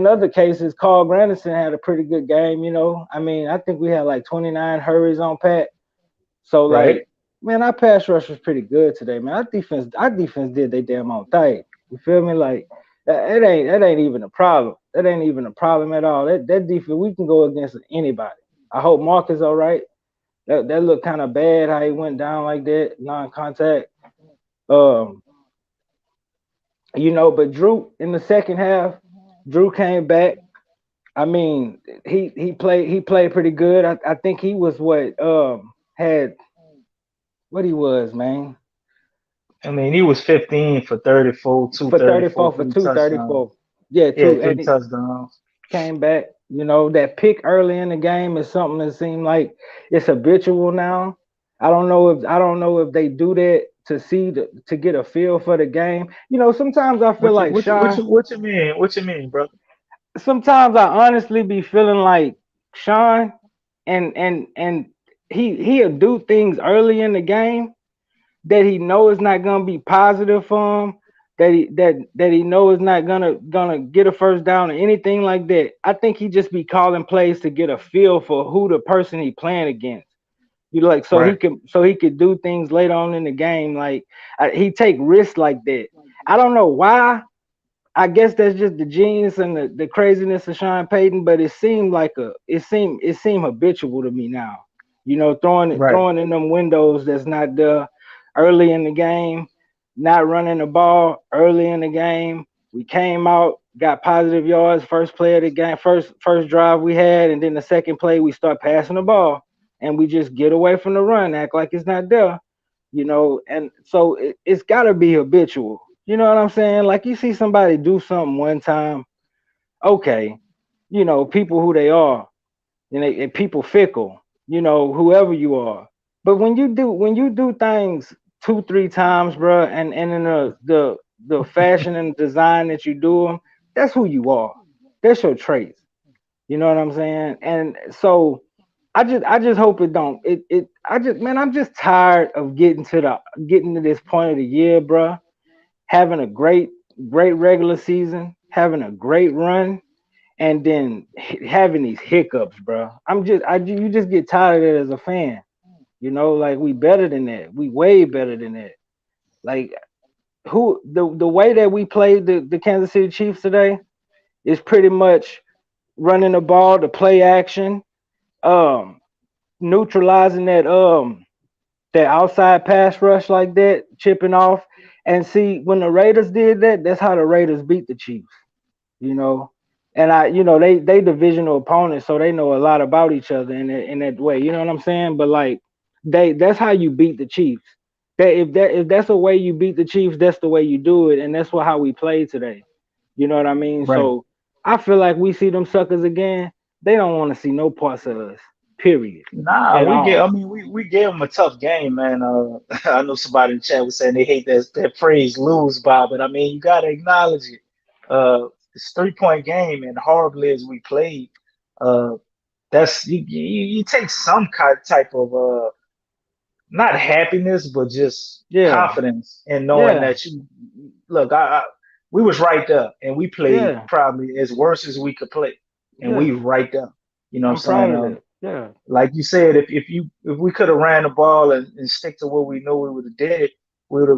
other cases, Carl Granderson had a pretty good game. I mean, I think we had like 29 hurries on Pat. So right. like, man, our pass rush was pretty good today, man. Our defense did they damn own thing. You feel me? Like that ain't even a problem. That ain't even a problem at all. That defense we can go against anybody. I hope Mark is all right. That looked kind of bad how he went down like that, non-contact. Um, but Drew in the second half, Drew came back. I mean, he played pretty good. I think he was had what he was, man. I mean, he was 15 for 34, For 234, 34 for three touchdowns. 234. Yeah, Yeah, two, three and he touchdowns. came back. That pick early in the game is something that seemed like it's habitual now. I don't know if they do that to get a feel for the game. Sometimes I feel What you like what you what Sean. you what you mean? What you mean, brother? Sometimes I honestly be feeling like Sean, and he'll do things early in the game that he know is not gonna be positive for him, that he know is not gonna get a first down or anything like that. I think he just be calling plays to get a feel for who the person he playing against. Like Right, so he could do things later on in the game. Like he take risks like that. I don't know why. I guess that's just the genius and the craziness of Sean Payton, but it seemed habitual to me now. right, Throwing in them windows that's not there early in the game, not running the ball early in the game. We came out, got positive yards, first play of the game, first drive we had, and then the second play we start passing the ball and we just get away from the run, act like it's not there. And so it's got to be habitual. You know what I'm saying? Like you see somebody do something one time, okay, people who they are, and people fickle, whoever you are. But when you do things two, three times, bro, and in the fashion and design that you do them, that's who you are. That's your traits. You know what I'm saying? And so I just hope it don't. I'm just tired of getting to this point of the year, bro. Having a great regular season, having a great run, and then having these hiccups, bro. You just get tired of it as a fan. Like we better than that. We way better than that. Like the way that we played the Kansas City Chiefs today is pretty much running the ball, the play action, um, neutralizing that outside pass rush like that, chipping off. And see, when the Raiders did that, that's how the Raiders beat the Chiefs. You know, and they divisional opponents, so they know a lot about each other in that way. You know what I'm saying? But like that's how you beat the Chiefs. If that's a way you beat the Chiefs, that's the way you do it, and that's how we played today. You know what I mean? right. So I feel like we see them suckers again. They don't want to see no parts of us. Period. Nah, At all. I mean, we gave them a tough game, man. I know somebody in the chat was saying they hate that phrase "lose by," but I mean, you gotta acknowledge it. It's 3 point game, and horribly as we played, uh, that's you take some type of not happiness, but just Yeah. confidence in knowing Yeah. that you look. We was right there, and we played Yeah. probably as worse as we could play, and we Yeah. right there. You know what I'm I'm saying? proud of that. Yeah. Like you said, if we could have ran the ball and stick to what we know we would have did, we'd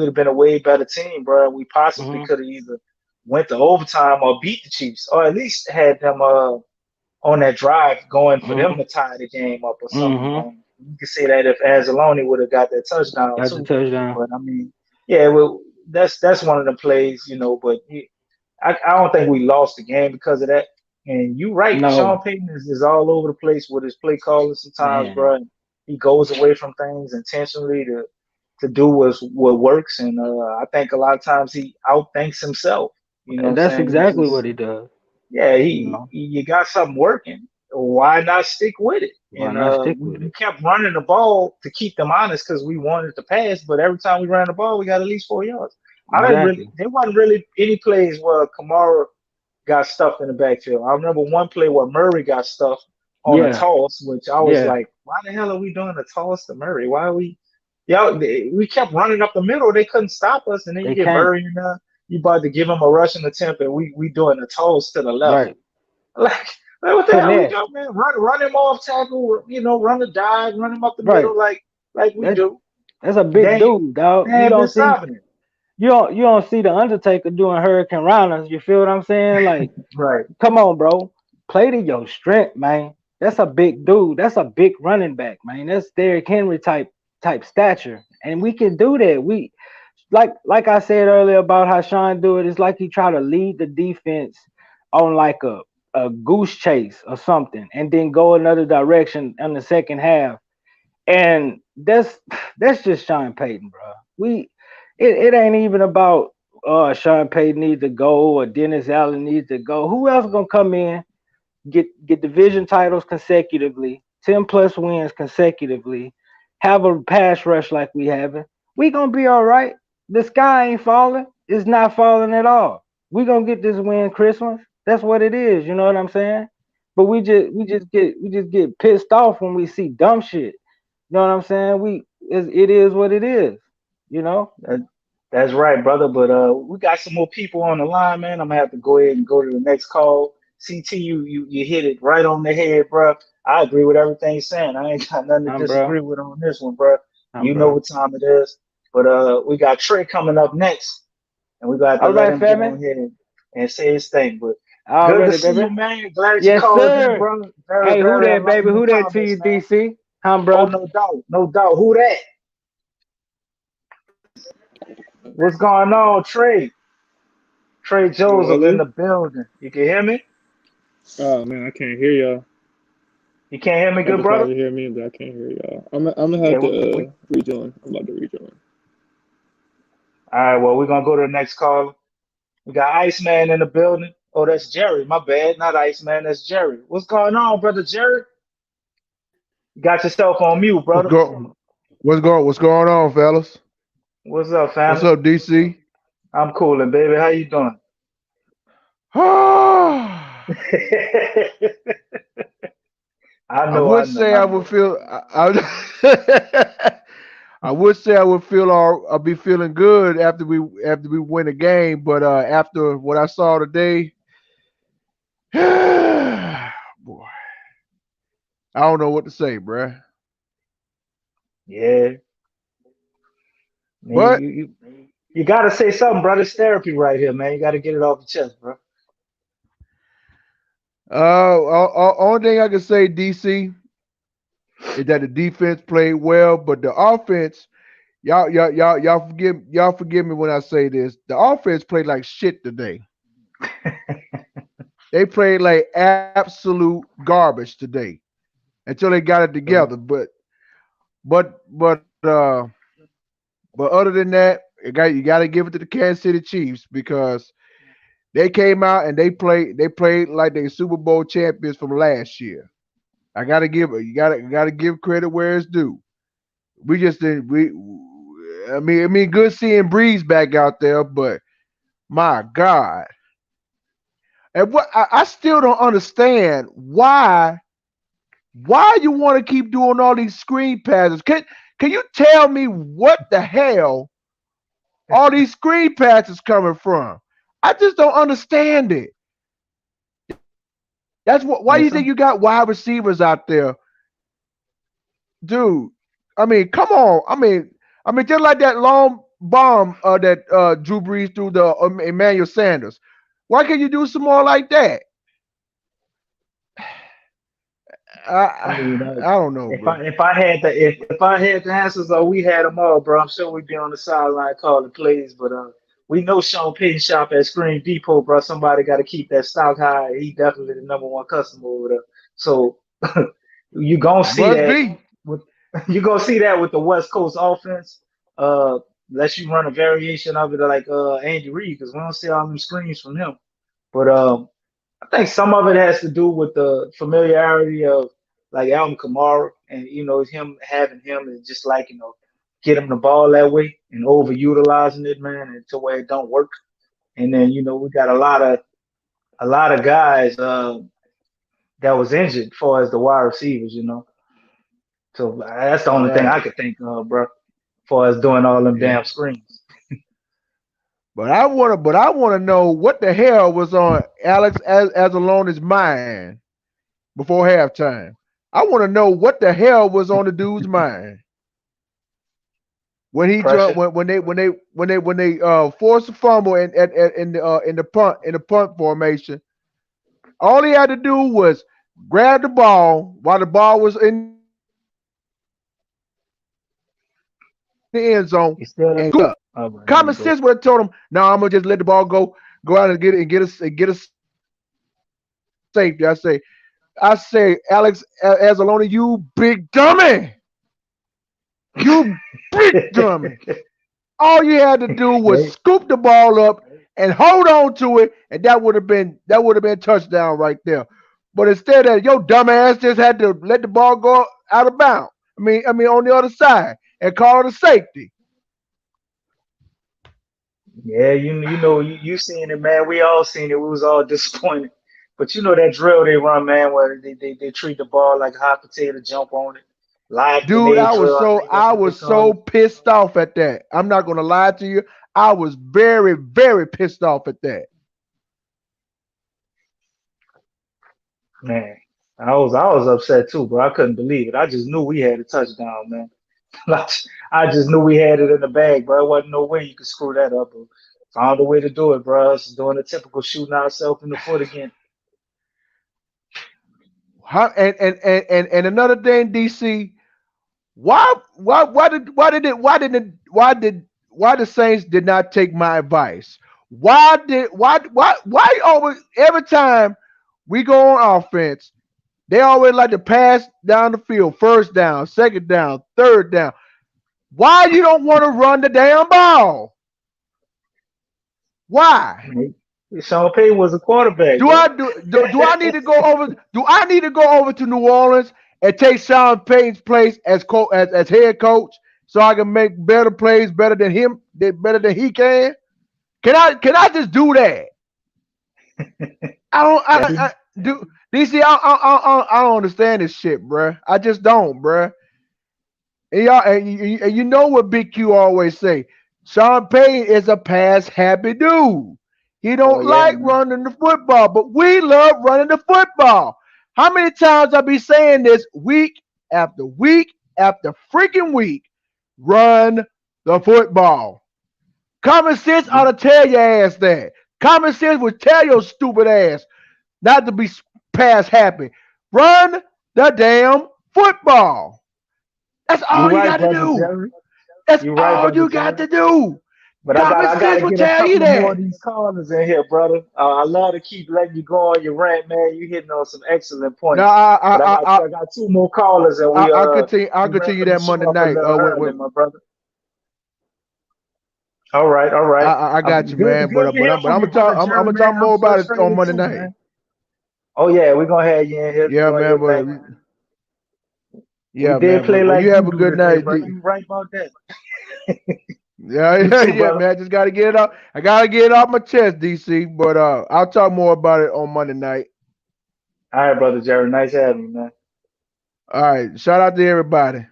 have been a way better team, bro. We possibly Hmm. could have either went to overtime or beat the Chiefs, or at least had them on that drive going for them Mm-hmm. to tie the game up or something. Mm-hmm. You can say that if Anzalone would have got that touchdown Got the too. touchdown. But I mean, yeah, well, that's one of the plays, But I don't think we lost the game because of that. And you're right, Sean No, Payton is all over the place with his play calling sometimes, man. bro. He goes away from things intentionally to do what works, and I think a lot of times he outthinks himself. You know what And I'm that's saying? He exactly what just he does. yeah, You know, you got something working. Why not stick with it? why And not stick with we it? kept running the ball to keep them honest because we wanted to pass, but every time we ran the ball, we got at least 4 yards. I didn't really. Exactly. There wasn't really any plays where Kamara got stuffed in the backfield. I remember one play where Murray got stuffed on a Yeah. toss, which I was Yeah. like, why the hell are we doing a toss to Murray? Why are we? Yeah, we kept running up the middle. They couldn't stop us, and then you They get can't. Murray in there. You about to give him a rushing attempt, and we doing a toss to the left. Right. Like what the hell we Finesse. do, man? Run him off tackle, run a dive, run him up the Right. middle, like we That do. that's a They big ain't, dude, dog. they You ain't been don't see stopping it. you don't see the Undertaker doing Hurricane Rounders. You feel what I'm saying? Like, Right. come on, bro. Play to your strength, man. That's a big dude. That's a big running back, man. That's Derrick Henry type stature. And we can do that. We like I said earlier about how Sean do it, it's like he try to lead the defense on like a goose chase or something, and then go another direction in the second half. And that's just Sean Payton, bro. It ain't even about Sean Payton needs to go or Dennis Allen needs to go. Who else gonna come in, get division titles consecutively, 10 plus wins consecutively, have a pass rush like we having? We gonna be all right. The sky ain't falling. It's not falling at all. We gonna get this win Christmas. That's what it is. You know what I'm saying? But we just get pissed off when we see dumb shit. You know what I'm saying? It is what it is. You know. That, that's right, brother. But we got some more people on the line, man. I'm gonna have to go ahead and go to the next call. CT, you hit it right on the head, bro. I agree with everything you're saying. I ain't got nothing to Bro. disagree with on this one, bro. You know Bro. what time it is. But we got Trey coming up next, and we got to All let right, him get family. on here and say his thing. But good to Already, see baby. you, man. Glad you Yes, called in, sir. bro. Very, Hey, who very that, baby? enlightening Who that to comments, you, man. DC? Oh, Bro. no doubt, no doubt. Who that? What's going on, Trey? Trey Joseph in Hello? the building. You can hear me? Oh man, I can't hear y'all. You can't hear me, Y'all good can brother? probably hear me, but I can't hear y'all. I'm gonna Yeah, have to we rejoin. I'm about to rejoin. all right, well, we're gonna go to the next caller. We got Iceman in the building. Oh, that's Jerry. My bad. Not Iceman, that's Jerry. What's going on, brother Jerry? You got yourself on mute, What's brother. going what's going on, fellas? What's up, What's family? up, DC? I'm coolin', baby. How you doing? I I know, I would know, say I I know. would feel I would say I would feel all I'll be feeling good after we win a game, but after what I saw today, boy, I don't know what to say, bruh. Yeah. Man, But you gotta say something, brother. It's therapy right here, man. You gotta get it off your chest, bro. only thing I can say, DC, is that the defense played well, but the offense, y'all forgive me when I say this. The offense played like shit today. They played like absolute garbage today until they got it So, together. But but uh but other than that, you got to give it to the Kansas City Chiefs because they came out and they played like they Super Bowl champions from last year. I got to give it. You got to give credit where it's due. We just didn't. I mean, good seeing Breeze back out there, but my God, and what I still don't understand why you want to keep doing all these screen passes. Can you tell me what the hell all these screen passes coming from? I just don't understand it. Why man, you think you got wide receivers out there, dude? I mean, come on. I mean, just like that long bomb that Drew Brees threw the Emmanuel Sanders. Why can't you do some more like that? I mean, I don't know, if bro. I had the answers or we had them all, bro, I'm sure we'd be on the sideline calling plays. But we know Sean Payton shop at Screen Depot, bro. Somebody got to keep that stock high. He definitely the number one customer over there. So you gonna see Must that be. with you gonna see that with the West Coast offense. Unless you run a variation of it like Andy Reid, because we don't see all them screens from him. But I think some of it has to do with the familiarity of like Alvin Kamara and him having him and just like get him the ball that way and overutilizing it, man, and to where it don't work. And then we got a lot of guys that was injured as far as the wide receivers. So that's the only thing I Right. could think of, bro, as far as doing all them Yeah. damn screens. But I wanna know what the hell was on Alex Azalone's mind before halftime. I want to know what the hell was on the dude's mind when he jumped Pressure. when they forced a fumble in the punt formation. All he had to do was grab the ball while the ball was in the end zone and You scoop still there? it up. Oh, bro, he Common broke. sense would have told him, "No, I'm gonna just let the ball go out and get a safety." I say, Alex Azalone, you big dummy, you big dummy. All you had to do was They, scoop the ball up and hold on to it, and that would have been touchdown right there. But instead of your dumb ass just had to let the ball go out of bounds. I mean on the other side and call it a safety. Yeah, you seen it, man. We all seen it. We was all disappointed. But you know that drill they run, man, where they treat the ball like a hot potato, jump on it. Live Dude, grenade I was drill, I so think that's I what they was call so it. pissed off at that. I'm not gonna lie to you. I was very, very pissed off at that. Man, I was upset too, bro. I couldn't believe it. I just knew we had a touchdown, man. I just knew we had it in the bag, bro. There wasn't no way you could screw that up. Bro. Found a way to do it, bro. Us doing the typical shooting ourselves in the foot again. And another thing, DC, why the Saints did not take my advice? Why always every time we go on offense, they always like to pass down the field, first down, second down, third down. Why you don't want to run the damn ball? Why? Sean Payton was a quarterback, Do bro. I do I need to go over? Do I need to go over to New Orleans and take Sean Payton's place as head coach so I can make better plays better than him, better than he can? Can I just do that? I don't. Yeah, I do. DC, I don't understand this shit, bruh. I just don't, bruh. And y'all, and you know what Big Q always say? Sean Payton is a pass happy dude. He oh don't yeah, like man. running the football, but we love running the football. How many times I be saying this week after freaking week? Run the football. Common sense ought to tell your ass that. Common sense would tell your stupid ass not to be pass happy. Run the damn football. That's You all you right, got to brother do. Jerry. That's You right, all brother you got Jerry. to do. But I got Common I got sense to will get a tell you couple of more that. of these callers in here, brother. I love to keep letting you go on your rant, man. You hitting on some excellent Now points. I But I I I got I, I got two more callers, and I, we I continue. I'll we continue wrapping the that Monday show up a night. little early, my brother. All right, all right. I got you, Good, man. good But to but hear I'm but from I'm you, gonna brother talk. I'm Jerry, gonna talk man. I'm more about it on frustrated Monday too, night. man. Oh yeah, we're gonna have you in here Yeah, doing man. your But thing. We yeah, did man. play But like you you have a do good today, night. brother. You right about that. Yeah, You yeah, too, yeah, brother. man. I just gotta get it off. I gotta get it off my chest, DC. But I'll talk more about it on Monday night. All right, brother Jerry. Nice having you, man. All right. Shout out to everybody.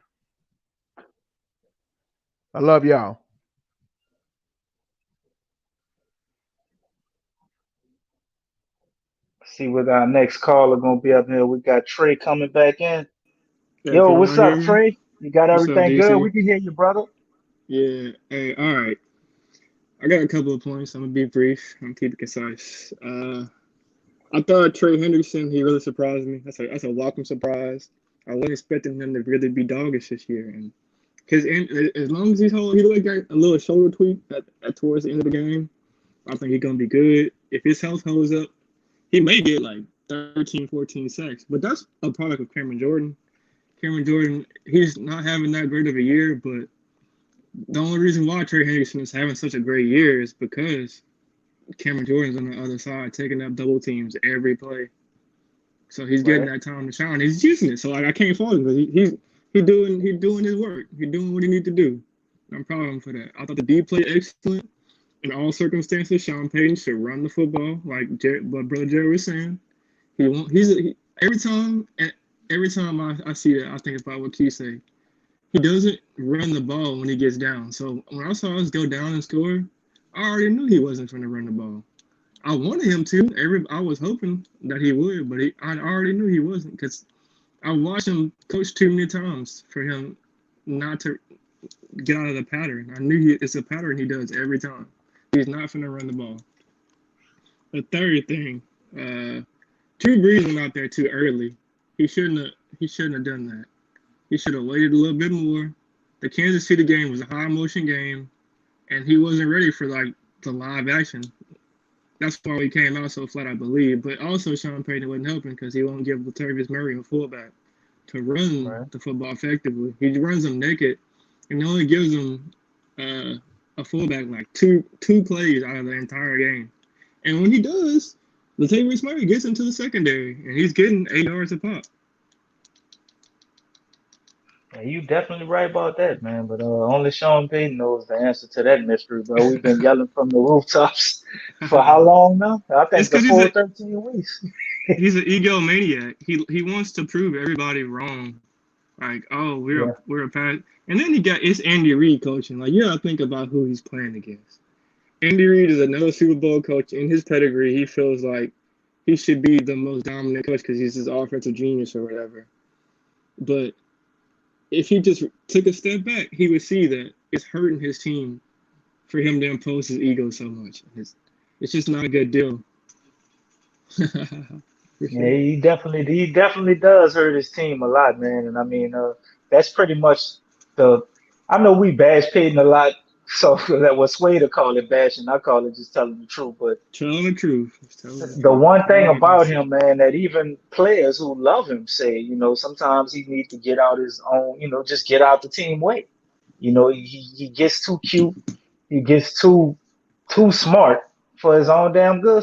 I love y'all. See what our next caller gonna be up here. We got Trey coming back in. Yeah, Yo, can what's y'all hear up, me? Trey? You got What's up, everything good? DC? We can hear you, brother. Yeah. Hey, all right. I got a couple of points. I'm gonna be brief. I'm gonna keep it concise. I thought Trey Hendrickson, he really surprised me. That's a welcome surprise. I wasn't expecting him to really be doggish this year, and as long as he like got a little shoulder tweak towards the end of the game. I think he's gonna be good. If his health holds up, he may get like 13, 14 sacks. But that's a product of Cameron Jordan. Cameron Jordan, he's not having that great of a year, but the only reason why Trey Hendrickson is having such a great year is because Cameron Jordan's on the other side taking up double teams every play. So he's getting that time to shine. He's using it. So like I can't fault him because he's doing his work. He's doing what he needs to do. I'm proud of him for that. I thought the D played excellent in all circumstances. Sean Payton should run the football, like what Brother Jerry was saying. Every time I see that, I think about what Keith say. He doesn't run the ball when he gets down. So when I saw us go down and score, I already knew he wasn't going to run the ball. I wanted him to. I was hoping that he would, but I already knew he wasn't because I watched him coach too many times for him not to get out of the pattern. I knew it's a pattern he does every time. He's not going to run the ball. The third thing, Drew Brees went out there too early. He shouldn't have done that. He should have waited a little bit more. The Kansas City game was a high motion game, and he wasn't ready for like the live action. That's why he came out so flat, I believe. But also, Sean Payton wasn't helping because he won't give Latavius Murray a fullback to run the football effectively. He runs them naked, and he only gives them a fullback like two plays out of the entire game. And when he does, Latavius Murray gets into the secondary, and he's getting 8 yards a pop. Yeah, you definitely right about that, man. But only Sean Payton knows the answer to that mystery, bro. We've been yelling from the rooftops for how long now? I think the full 13 weeks. He's an egomaniac. He wants to prove everybody wrong. Like, oh, we're a pass. And then it's Andy Reid coaching. Like, you gotta think about who he's playing against. Andy Reid is another Super Bowl coach. In his pedigree, he feels like he should be the most dominant coach because he's his offensive genius or whatever. But if he just took a step back, he would see that it's hurting his team for him to impose his ego so much. It's just not a good deal. Yeah, he definitely does hurt his team a lot, man. And I mean, that's pretty much I know we bash Peyton a lot, so that was Sway to call it bashing. I call it just telling the truth. But telling the truth. The one thing about him, man, that even players who love him say, sometimes he needs to get out his own, just get out the team way. He gets too cute. He gets too smart for his own damn good.